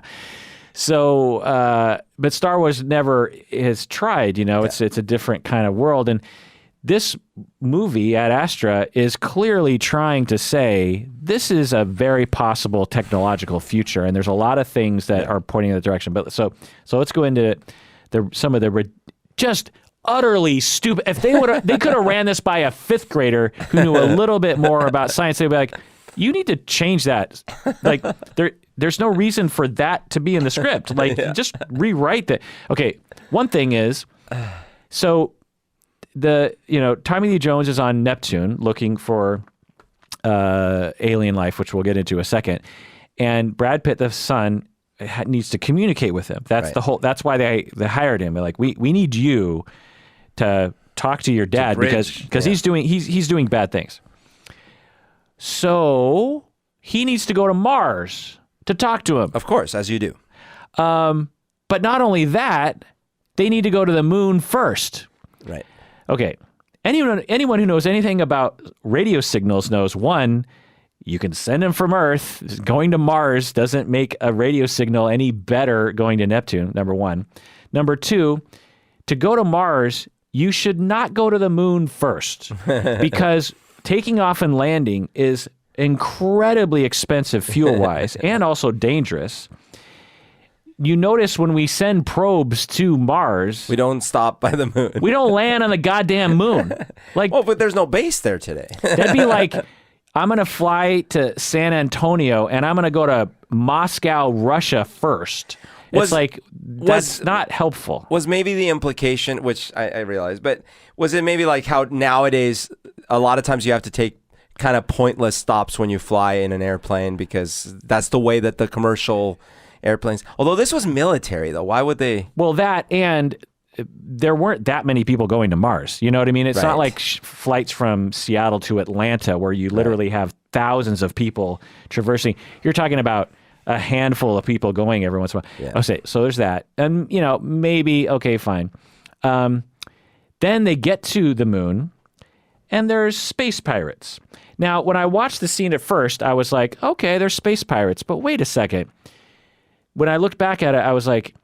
So, but Star Wars never has tried, it's a different kind of world. And this movie, Ad Astra, is clearly trying to say this is a very possible technological future. And there's a lot of things that are pointing in that direction. But so let's go into some of the just utterly stupid. If they could have ran this by a fifth grader who knew a little bit more about science, they'd be like, you need to change that. Like there's no reason for that to be in the script. Like just rewrite that. Okay. One thing is, so Tommy Lee Jones is on Neptune looking for alien life, which we'll get into in a second. And Brad Pitt, the son, needs to communicate with him. That's that's why they hired him. They're like, we need you to talk to your dad because he's doing bad things. So he needs to go to Mars to talk to him. Of course, as you do. But not only that, they need to go to the moon first. Right. Okay. Anyone who knows anything about radio signals knows, one, you can send them from Earth. Going to Mars doesn't make a radio signal any better going to Neptune, number one. Number two, to go to Mars, you should not go to the moon first because taking off and landing is incredibly expensive fuel-wise and also dangerous. You notice when we send probes to Mars, we don't stop by the moon. We don't land on the goddamn moon. Like, well, but there's no base there today. That'd be like, I'm going to fly to San Antonio and I'm going to go to Moscow, Russia first. That's not helpful. Was maybe the implication, which I realize, but was it maybe like how nowadays a lot of times you have to take kind of pointless stops when you fly in an airplane because that's the way that the commercial airplanes, although this was military though, why would they? Well, that, and there weren't that many people going to Mars. You know what I mean? It's not like flights from Seattle to Atlanta where you literally have thousands of people traversing. You're talking about a handful of people going every once in a while. Yeah. Okay, so there's that. And, maybe, okay, fine. Then they get to the moon and there's space pirates. Now, when I watched the scene at first, I was like, okay, there's space pirates, but wait a second. When I looked back at it, I was like,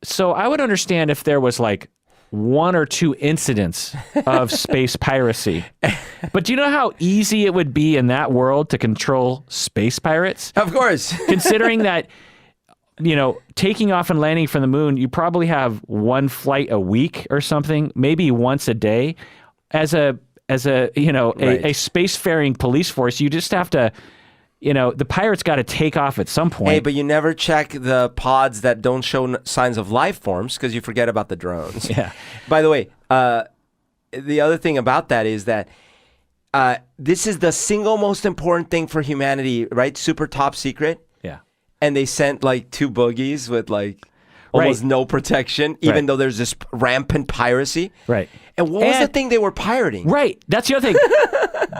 so I would understand if there was like one or two incidents of space piracy. But do you know how easy it would be in that world to control space pirates? Of course. Considering that, taking off and landing from the moon, you probably have one flight a week or something, maybe once a day. As a spacefaring police force, you just have to, the pirates got to take off at some point. Hey, but you never check the pods that don't show signs of life forms because you forget about the drones. Yeah. By the way, the other thing about that is that This is the single most important thing for humanity, right? Super top secret. Yeah. And they sent like 2 boogies with like almost no protection, even though there's this rampant piracy. Right. And what was the thing they were pirating? Right. That's the other thing.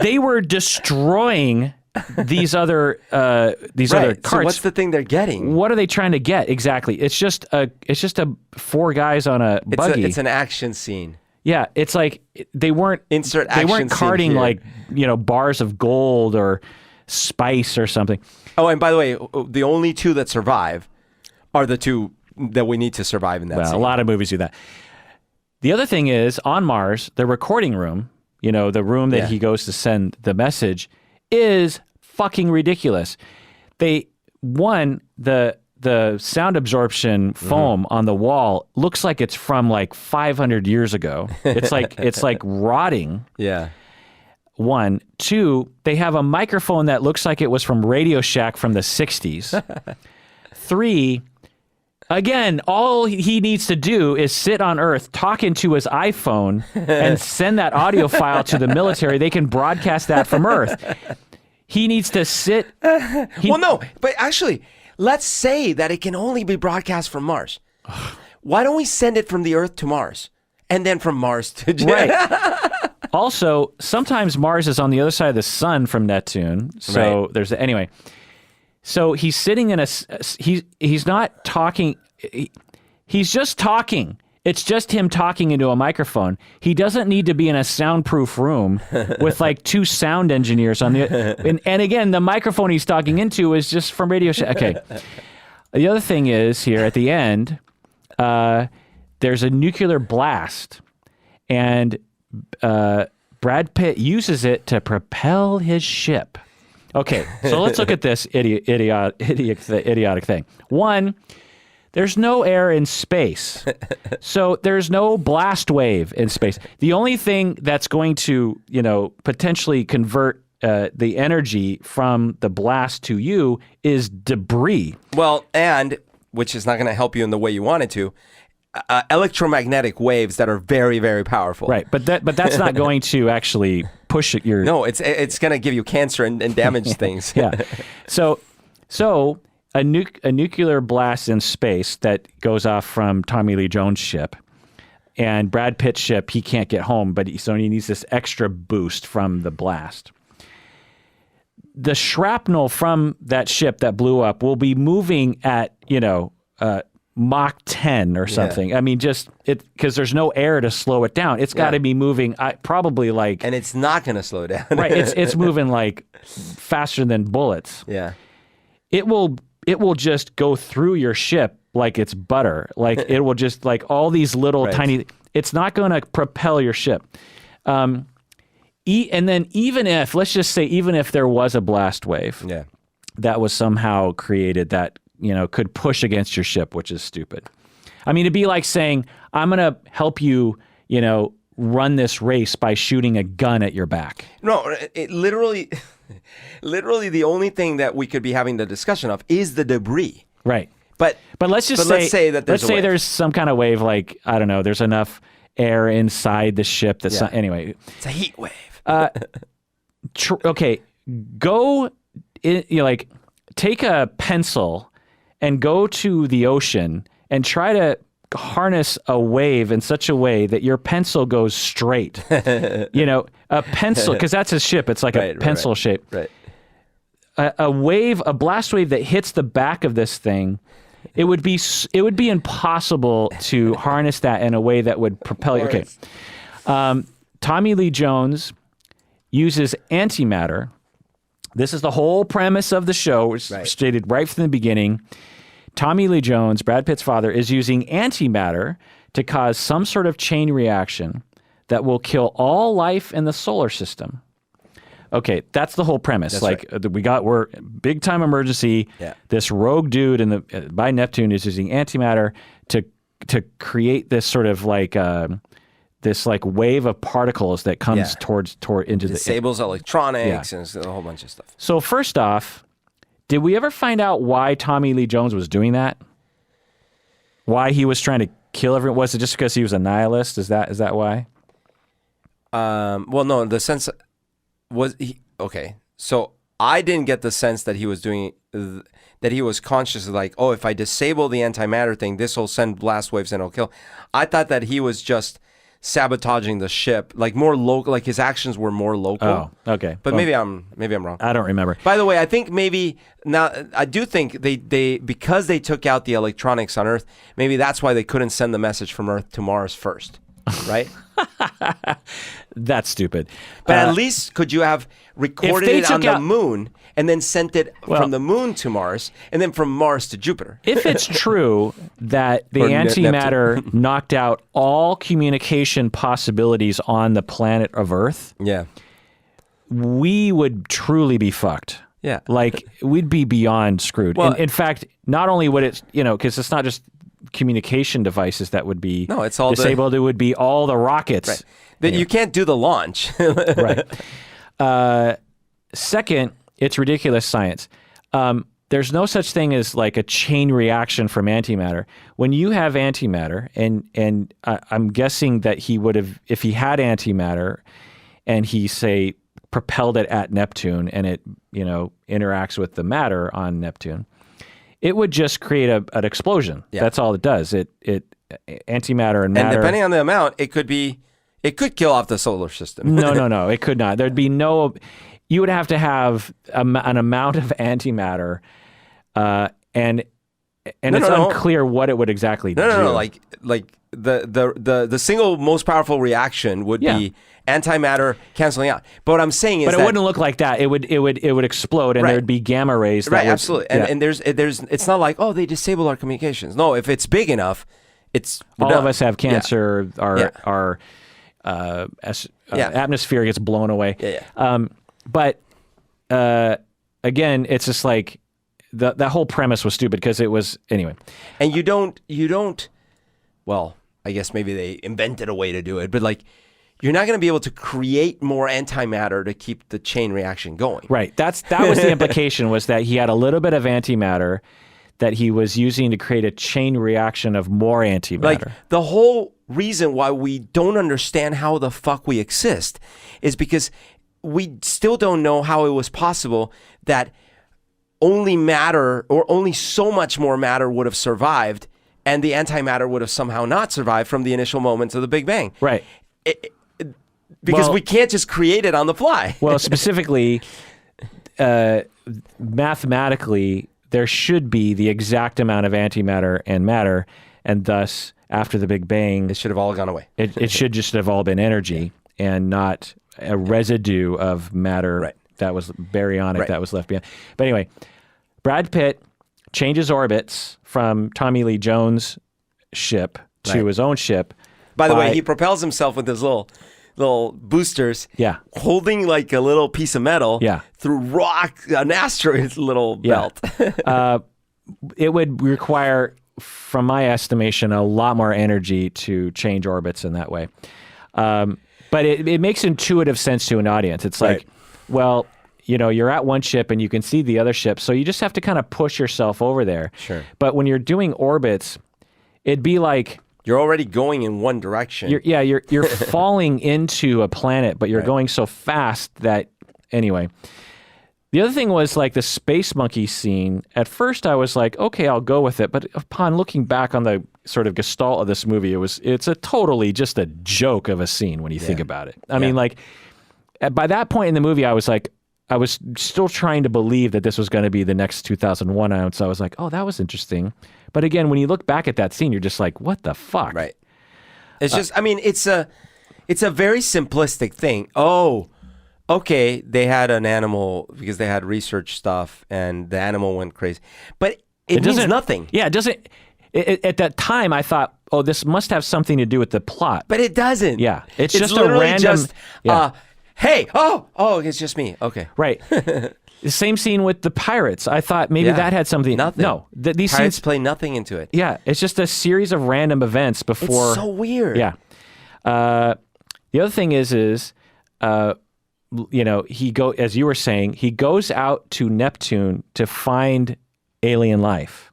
They were destroying these other carts. So what's the thing they're getting? What are they trying to get exactly? It's just a 4 guys on a buggy. It's an action scene. Yeah, it's like they weren't carting like bars of gold or spice or something. Oh, and by the way, the only 2 that survive are the 2 that we need to survive in that scene. A lot of movies do that. The other thing is on Mars, the recording room, the room that he goes to send the message, is fucking ridiculous. The sound absorption foam on the wall looks like it's from like 500 years ago. It's like rotting. Yeah. 1, 2, they have a microphone that looks like it was from Radio Shack from the 60s. 3, again, all he needs to do is sit on Earth, talk into his iPhone, and send that audio file to the military. They can broadcast that from Earth. He needs to sit. Well, no, but actually, let's say that it can only be broadcast from Mars. Why don't we send it from the Earth to Mars, and then from Mars to right? Also, sometimes Mars is on the other side of the sun from Neptune. So there's anyway. So he's sitting in he's not talking. He's just talking. It's just him talking into a microphone. He doesn't need to be in a soundproof room with like 2 sound engineers on the. And again, the microphone he's talking into is just from Radio Shack. Okay. The other thing is here at the end, there's a nuclear blast, and Brad Pitt uses it to propel his ship. Okay, so let's look at this idiotic thing. 1, there's no air in space, so there's no blast wave in space. The only thing that's going to, potentially convert the energy from the blast to you is debris. Well, and which is not going to help you in the way you want it to. Electromagnetic waves that are very, very powerful. Right, but that's not going to actually push your. No, it's going to give you cancer and damage things. Yeah, so a nuclear blast in space that goes off from Tommy Lee Jones' ship, and Brad Pitt's ship, he can't get home, but he needs this extra boost from the blast. The shrapnel from that ship that blew up will be moving at Mach 10 or something. Yeah. I mean, just because there's no air to slow it down. It's got to be moving probably like... And it's not going to slow down. Right. It's moving like faster than bullets. Yeah. It will just go through your ship like it's butter. Like it will just like all these little tiny... It's not going to propel your ship. And then let's just say even if there was a blast wave that was somehow created that could push against your ship, which is stupid. I mean, it'd be like saying, I'm going to help you, run this race by shooting a gun at your back. No, it literally the only thing that we could be having the discussion of is the debris. Right. But let's say that there's some kind of wave, like, I don't know, there's enough air inside the ship that's not, anyway. It's a heat wave. Okay. Go take a pencil and go to the ocean and try to harness a wave in such a way that your pencil goes straight. A pencil, because that's a ship. It's like a pencil shape. Right. A blast wave that hits the back of this thing, it would be impossible to harness that in a way that would propel you. Okay. Tommy Lee Jones uses antimatter. This is the whole premise of the show. It's stated right from the beginning. Tommy Lee Jones, Brad Pitt's father, is using antimatter to cause some sort of chain reaction that will kill all life in the solar system. Okay, that's the whole premise. We're big time emergency. Yeah. This rogue dude by Neptune is using antimatter to create this sort of this wave of particles that comes into disables electronics and a whole bunch of stuff. So first off, did we ever find out why Tommy Lee Jones was doing that? Why he was trying to kill everyone? Was it just because he was a nihilist? Is that why? Well, no, in the sense Was he okay? So I didn't get the sense that he was doing that he was consciously like, oh, if I disable the antimatter thing, this will send blast waves and it'll kill. I thought that he was just sabotaging the ship, like more local, like his actions were more local. Oh, okay. But Well, maybe I'm wrong. I don't remember. By the way, I think maybe now I do think they because they took out the electronics on Earth, maybe that's why they couldn't send the message from Earth to Mars first, right? That's stupid. But at least could you have recorded they it on took the out- moon and then sent it from the moon to Mars and then from Mars to Jupiter? If it's true that the Or antimatter knocked out all communication possibilities on the planet of Earth, Yeah. we would truly be fucked. Yeah. Like, we'd be beyond screwed. Well- in fact, not only would it, because it's not just communication devices that would be No, it's all the- disabled, it would be all the rockets. Right. That you can't do the launch. Right. Second, it's ridiculous science. There's no such thing as like a chain reaction from antimatter. When you have antimatter, and I'm guessing that he would have, if he had antimatter, and he say propelled it at Neptune, and it interacts with the matter on Neptune, it would just create an explosion. Yeah. That's all it does. It antimatter and matter. And depending on the amount, it could kill off the solar system. No, it could not. There'd be no. You would have to have an amount of antimatter, and it's unclear what it would exactly do. No. Like the single most powerful reaction would be antimatter canceling out. But what I'm saying is, but it wouldn't look like that. It would explode, and Right. there'd be gamma rays. That right, would, absolutely. And there's it's not like, oh, they disable our communications. No, if it's big enough, all of us have cancer. Yeah. Our atmosphere gets blown away. Yeah. But again, it's just like that whole premise was stupid because it was anyway. And you don't. Well, I guess maybe they invented a way to do it, but like, you're not going to be able to create more antimatter to keep the chain reaction going. Right. That was the implication, was that he had a little bit of antimatter that he was using to create a chain reaction of more antimatter. Like, the whole reason why we don't understand how the fuck we exist is because we still don't know how it was possible that only matter, or only so much more matter, would have survived, and the antimatter would have somehow not survived from the initial moments of the Big Bang. Right. Because we can't just create it on the fly. Well, specifically, mathematically, there should be the exact amount of antimatter and matter, and thus, after the Big Bang, It should have all gone away. it should just have all been energy and not a residue of matter that was baryonic that was left behind. But anyway, Brad Pitt changes orbits from Tommy Lee Jones' ship to his own ship. By the way, he propels himself with his little boosters, holding like a little piece of metal through an asteroid's little belt. It would require, from my estimation, a lot more energy to change orbits in that way. But it makes intuitive sense to an audience. It's like, well, you're at one ship and you can see the other ship, so you just have to kind of push yourself over there. Sure. But when you're doing orbits, it'd be like, you're already going in one direction. You're falling into a planet, but you're going so fast that, anyway. The other thing was like the space monkey scene. At first I was like, okay, I'll go with it. But upon looking back on the sort of gestalt of this movie, it's a totally just a joke of a scene when you think about it. I mean, like, by that point in the movie, I was still trying to believe that this was going to be the next 2001 ounce. I was like, oh, that was interesting. But again, when you look back at that scene, you're just like, what the fuck? Right. It's just, I mean, it's a very simplistic thing. Oh, okay, they had an animal because they had research stuff and the animal went crazy. But it means nothing. Yeah, it doesn't. At that time, I thought, oh, this must have something to do with the plot. But it doesn't. Yeah. It's just literally a random... hey, it's just me. Okay. Right. The same scene with the pirates. I thought maybe that had something. Nothing. No. These Pirates scenes play nothing into it. Yeah. It's just a series of random events before... It's so weird. Yeah. The other thing is as you were saying, he goes out to Neptune to find alien life.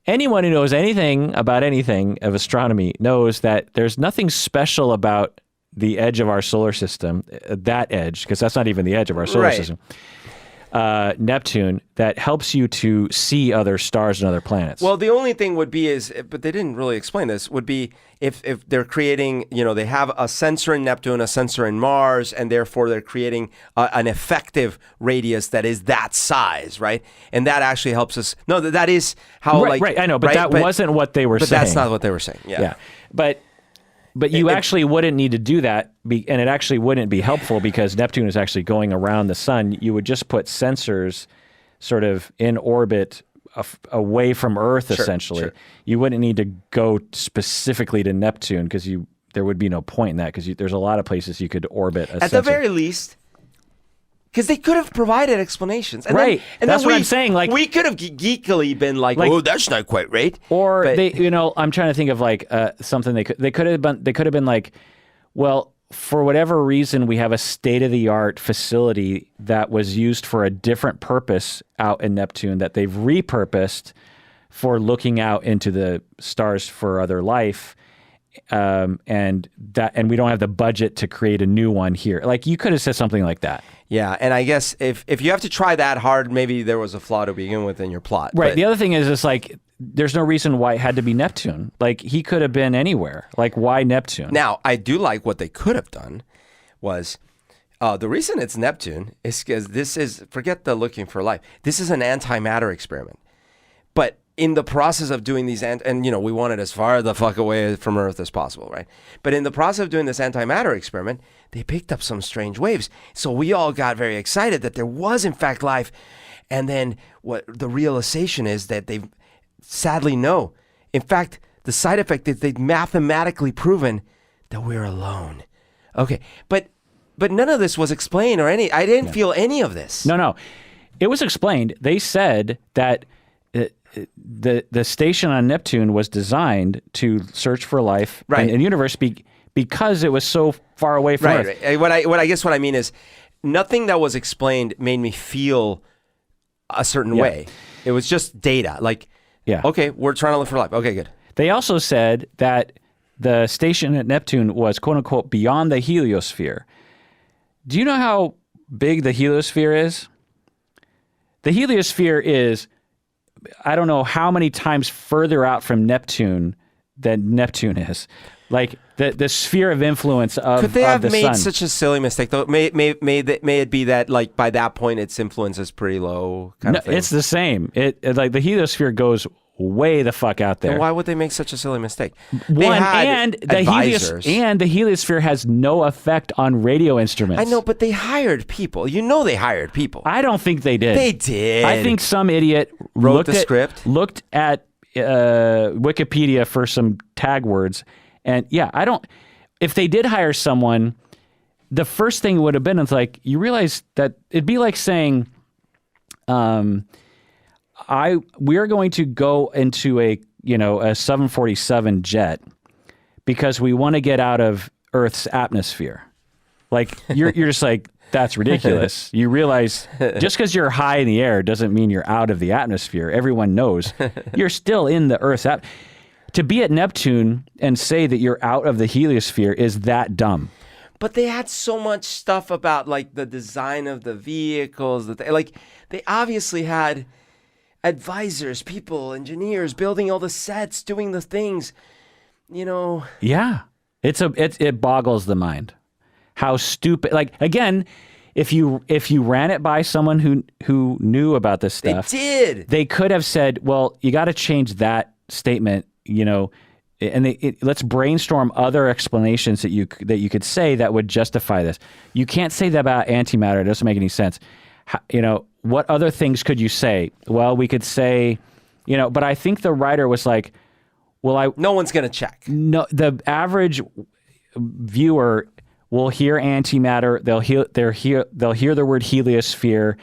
Anyone who knows anything about anything of astronomy knows that there's nothing special about the edge of our solar system, that edge, because that's not even the edge of our solar system, Neptune, that helps you to see other stars and other planets. Well, the only thing would be but they didn't really explain this, would be if they're creating, they have a sensor in Neptune, a sensor in Mars, and therefore they're creating an effective radius that is that size, right? And that actually helps us. No, that is how, right, I know, but that wasn't what they were saying. But that's not what they were saying. Yeah. But you actually wouldn't need to do that, and it actually wouldn't be helpful because Neptune is actually going around the sun. You would just put sensors sort of in orbit away from Earth, essentially. Sure. You wouldn't need to go specifically to Neptune because there would be no point in that because there's a lot of places you could orbit a At sensor. the very least, because they could have provided explanations. And right. That's what I'm saying. Like, we could have geekily been like, oh, that's not quite right. Or I'm trying to think of like something they could have been like, well, for whatever reason, we have a state-of-the-art facility that was used for a different purpose out in Neptune that they've repurposed for looking out into the stars for other life. And we don't have the budget to create a new one here. Like, you could have said something like that. Yeah, and I guess if you have to try that hard, maybe there was a flaw to begin with in your plot. Right. The other thing is, it's like, there's no reason why it had to be Neptune. Like, he could have been anywhere. Like, why Neptune? Now, I do like what they could have done was, the reason it's Neptune is because forget the looking for life. This is an antimatter experiment. But in the process of doing these, and we want it as far the fuck away from Earth as possible, right? But in the process of doing this antimatter experiment, they picked up some strange waves. So we all got very excited that there was, in fact, life. And then what the realization is that they've sadly no. In fact, the side effect is they've mathematically proven that we're alone. Okay, but none of this was explained I didn't feel any of this. No. It was explained. They said that the station on Neptune was designed to search for life in the universe because it was so far away from Earth. Right. What I mean is, nothing that was explained made me feel a certain way. It was just data. Like, okay, we're trying to look for life. Okay, good. They also said that the station at Neptune was, quote unquote, beyond the heliosphere. Do you know how big the heliosphere is? The heliosphere is, I don't know how many times further out from Neptune than Neptune is. Like, the sphere of influence of the sun. Could they have made such a silly mistake, though? May it be that, like, by that point its influence is pretty low kind of thing? It's the same. Like, the heliosphere goes way the fuck out there. Then why would they make such a silly mistake? And the heliosphere has no effect on radio instruments. I know, but they hired people. They hired people. I don't think they did. They did. I think some idiot wrote the script, looked at Wikipedia for some tag words, and if they did hire someone, the first thing would have been, it's like, you realize that it'd be like saying, we are going to go into a 747 jet because we want to get out of Earth's atmosphere. Like, you're just like, that's ridiculous. You realize just because you're high in the air doesn't mean you're out of the atmosphere. Everyone knows you're still in the Earth's atmosphere. To be at Neptune and say that you're out of the heliosphere is that dumb. But they had so much stuff about, like, the design of the vehicles. They obviously had advisors, people, engineers, building all the sets, doing the things, Yeah. It boggles the mind. How stupid. Like, again, if you ran it by someone who knew about this stuff. They did. They could have said, well, you got to change that statement, and let's brainstorm other explanations that you could say that would justify this. You can't say that about antimatter. It doesn't make any sense. What other things could you say? Well, we could say, but I think the writer was like, well, no one's going to check. No, the average viewer will hear antimatter. They'll hear the word heliosphere,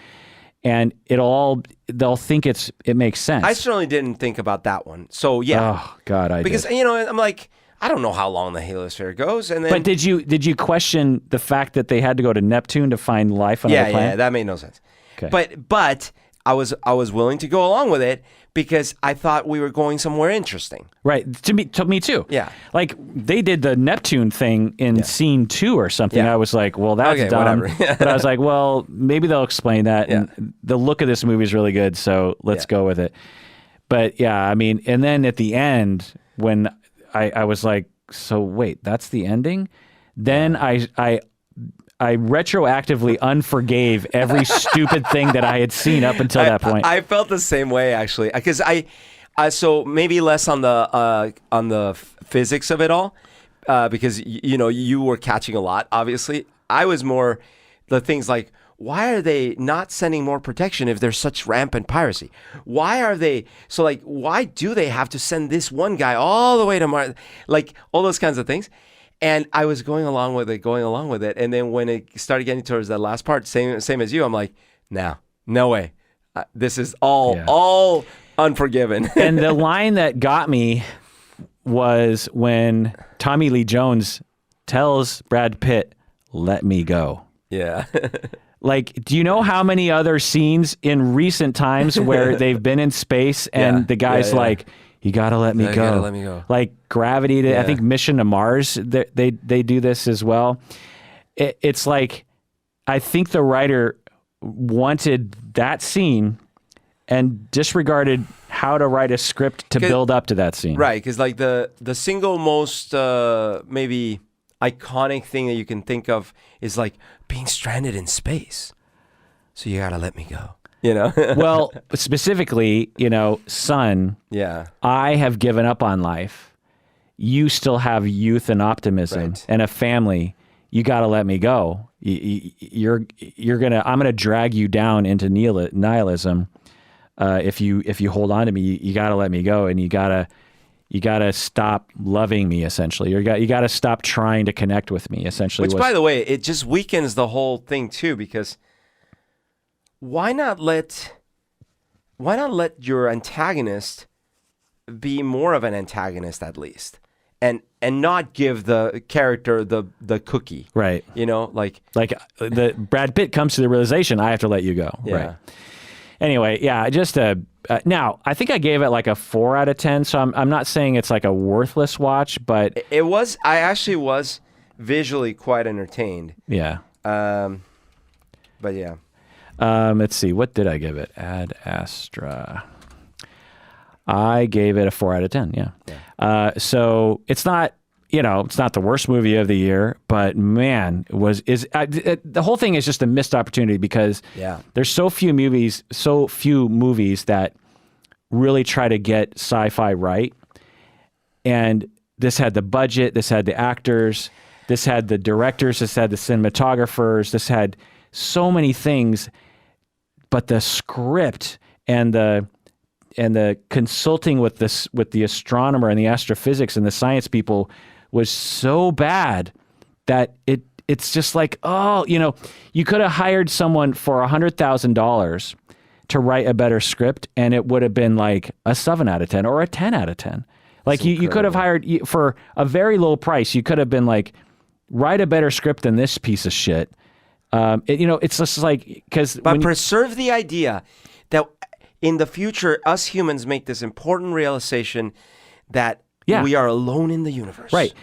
and they'll think it makes sense. I certainly didn't think about that one. So yeah. Oh God, because did. I'm like, I don't know how long the heliosphere goes, and then. But did you question the fact that they had to go to Neptune to find life on other planets? Yeah, that made no sense. Okay. But I was willing to go along with it because I thought we were going somewhere interesting. Right. To me too. Yeah. Like they did the Neptune thing in scene 2 or something. Yeah. I was like, well, that's Okay, dumb. whatever. But I was like, well, maybe they'll explain that. Yeah. And the look of this movie is really good, so let's go with it. But yeah, I mean, and then at the end, when I was like, so wait, that's the ending? Then I retroactively unforgave every stupid thing that I had seen up until that point. I felt the same way actually, because I so maybe less on the physics of it all, because you were catching a lot. Obviously, I was more the things like, why are they not sending more protection if there's such rampant piracy? Why do they have to send this one guy all the way to Mars? Like all those kinds of things. And I was going along with it. And then when it started getting towards that last part, same as you, I'm like, no way. This is all unforgiven. And the line that got me was when Tommy Lee Jones tells Brad Pitt, "Let me go." Yeah. Like, do you know how many other scenes in recent times where they've been in space and the guy's like, "You gotta let me go." Gotta let me go. Like Gravity, I think Mission to Mars, they do this as well. It's like, I think the writer wanted that scene and disregarded how to write a script to build up to that scene. Right, because like the single most maybe iconic thing that you can think of is like being stranded in space. So you gotta let me go. Well, specifically, son, I have given up on life. You still have youth and optimism and a family. You got to let me go. I'm gonna drag you down into nihilism. If you hold on to me, you got to let me go, and you gotta stop loving me. Essentially, you got to stop trying to connect with me. Essentially, which, by the way, it just weakens the whole thing too, because why not let your antagonist be more of an antagonist at least, and not give the character the cookie, right? Like the Brad Pitt comes to the realization, I have to let you go. Yeah. Right. Anyway, just now I think I gave it like a 4 out of 10. So I'm not saying it's like a worthless watch, but I actually was visually quite entertained. Yeah. But yeah. Let's see. What did I give it? Ad Astra. I gave it a 4 out of 10. Yeah. So it's not, it's not the worst movie of the year, but man, the whole thing is just a missed opportunity because there's so few movies that really try to get sci-fi right. And this had the budget, this had the actors, this had the directors, this had the cinematographers, this had so many things. But the script and the consulting with the astronomer and the astrophysics and the science people was so bad that it's just like, you could have hired someone for $100,000 to write a better script, and it would have been like a 7 out of 10 or a 10 out of 10. Like you could have hired for a very low price. You could have been like, write a better script than this piece of shit. It's just like, but preserve the idea that in the future, us humans make this important realization that we are alone in the universe. Right.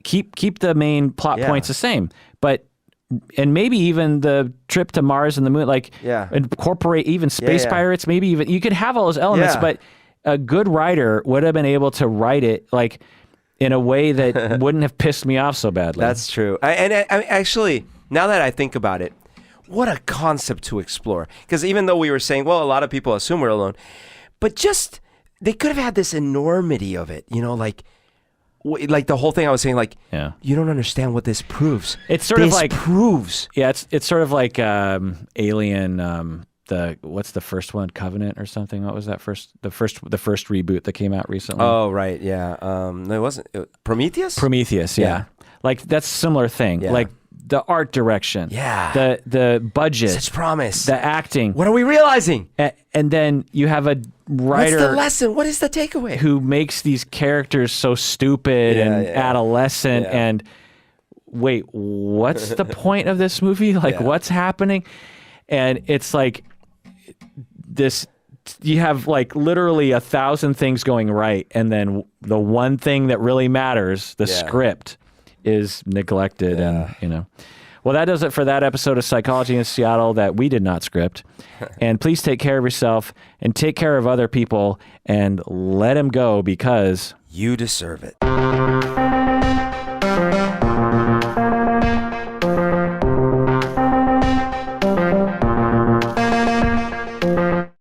Keep the main plot points the same, and maybe even the trip to Mars and the moon, incorporate even space pirates. Maybe even you could have all those elements, but a good writer would have been able to write it like in a way that wouldn't have pissed me off so badly. That's true. And actually, now that I think about it, what a concept to explore. Because even though we were saying, well, a lot of people assume we're alone, but just they could have had this enormity of it, like the whole thing I was saying, you don't understand what this proves. It's sort of like proves. Yeah, it's sort of like Alien. What's the first one? Covenant or something? What was that the first reboot that came out recently? Oh, right, yeah. No, it wasn't Prometheus. Prometheus, yeah. Like that's a similar thing. Yeah. Like the art direction, the budget, such promise, the acting. What are we realizing? And then you have a writer. What's the lesson? What is the takeaway? Who makes these characters so stupid and adolescent and wait, what's the point of this movie? Like, what's happening? And it's like this, you have like literally 1,000 things going right, and then the one thing that really matters, the script, is neglected. And well, that does it for that episode of Psychology in Seattle that we did not script. And please take care of yourself and take care of other people and let them go, because you deserve it.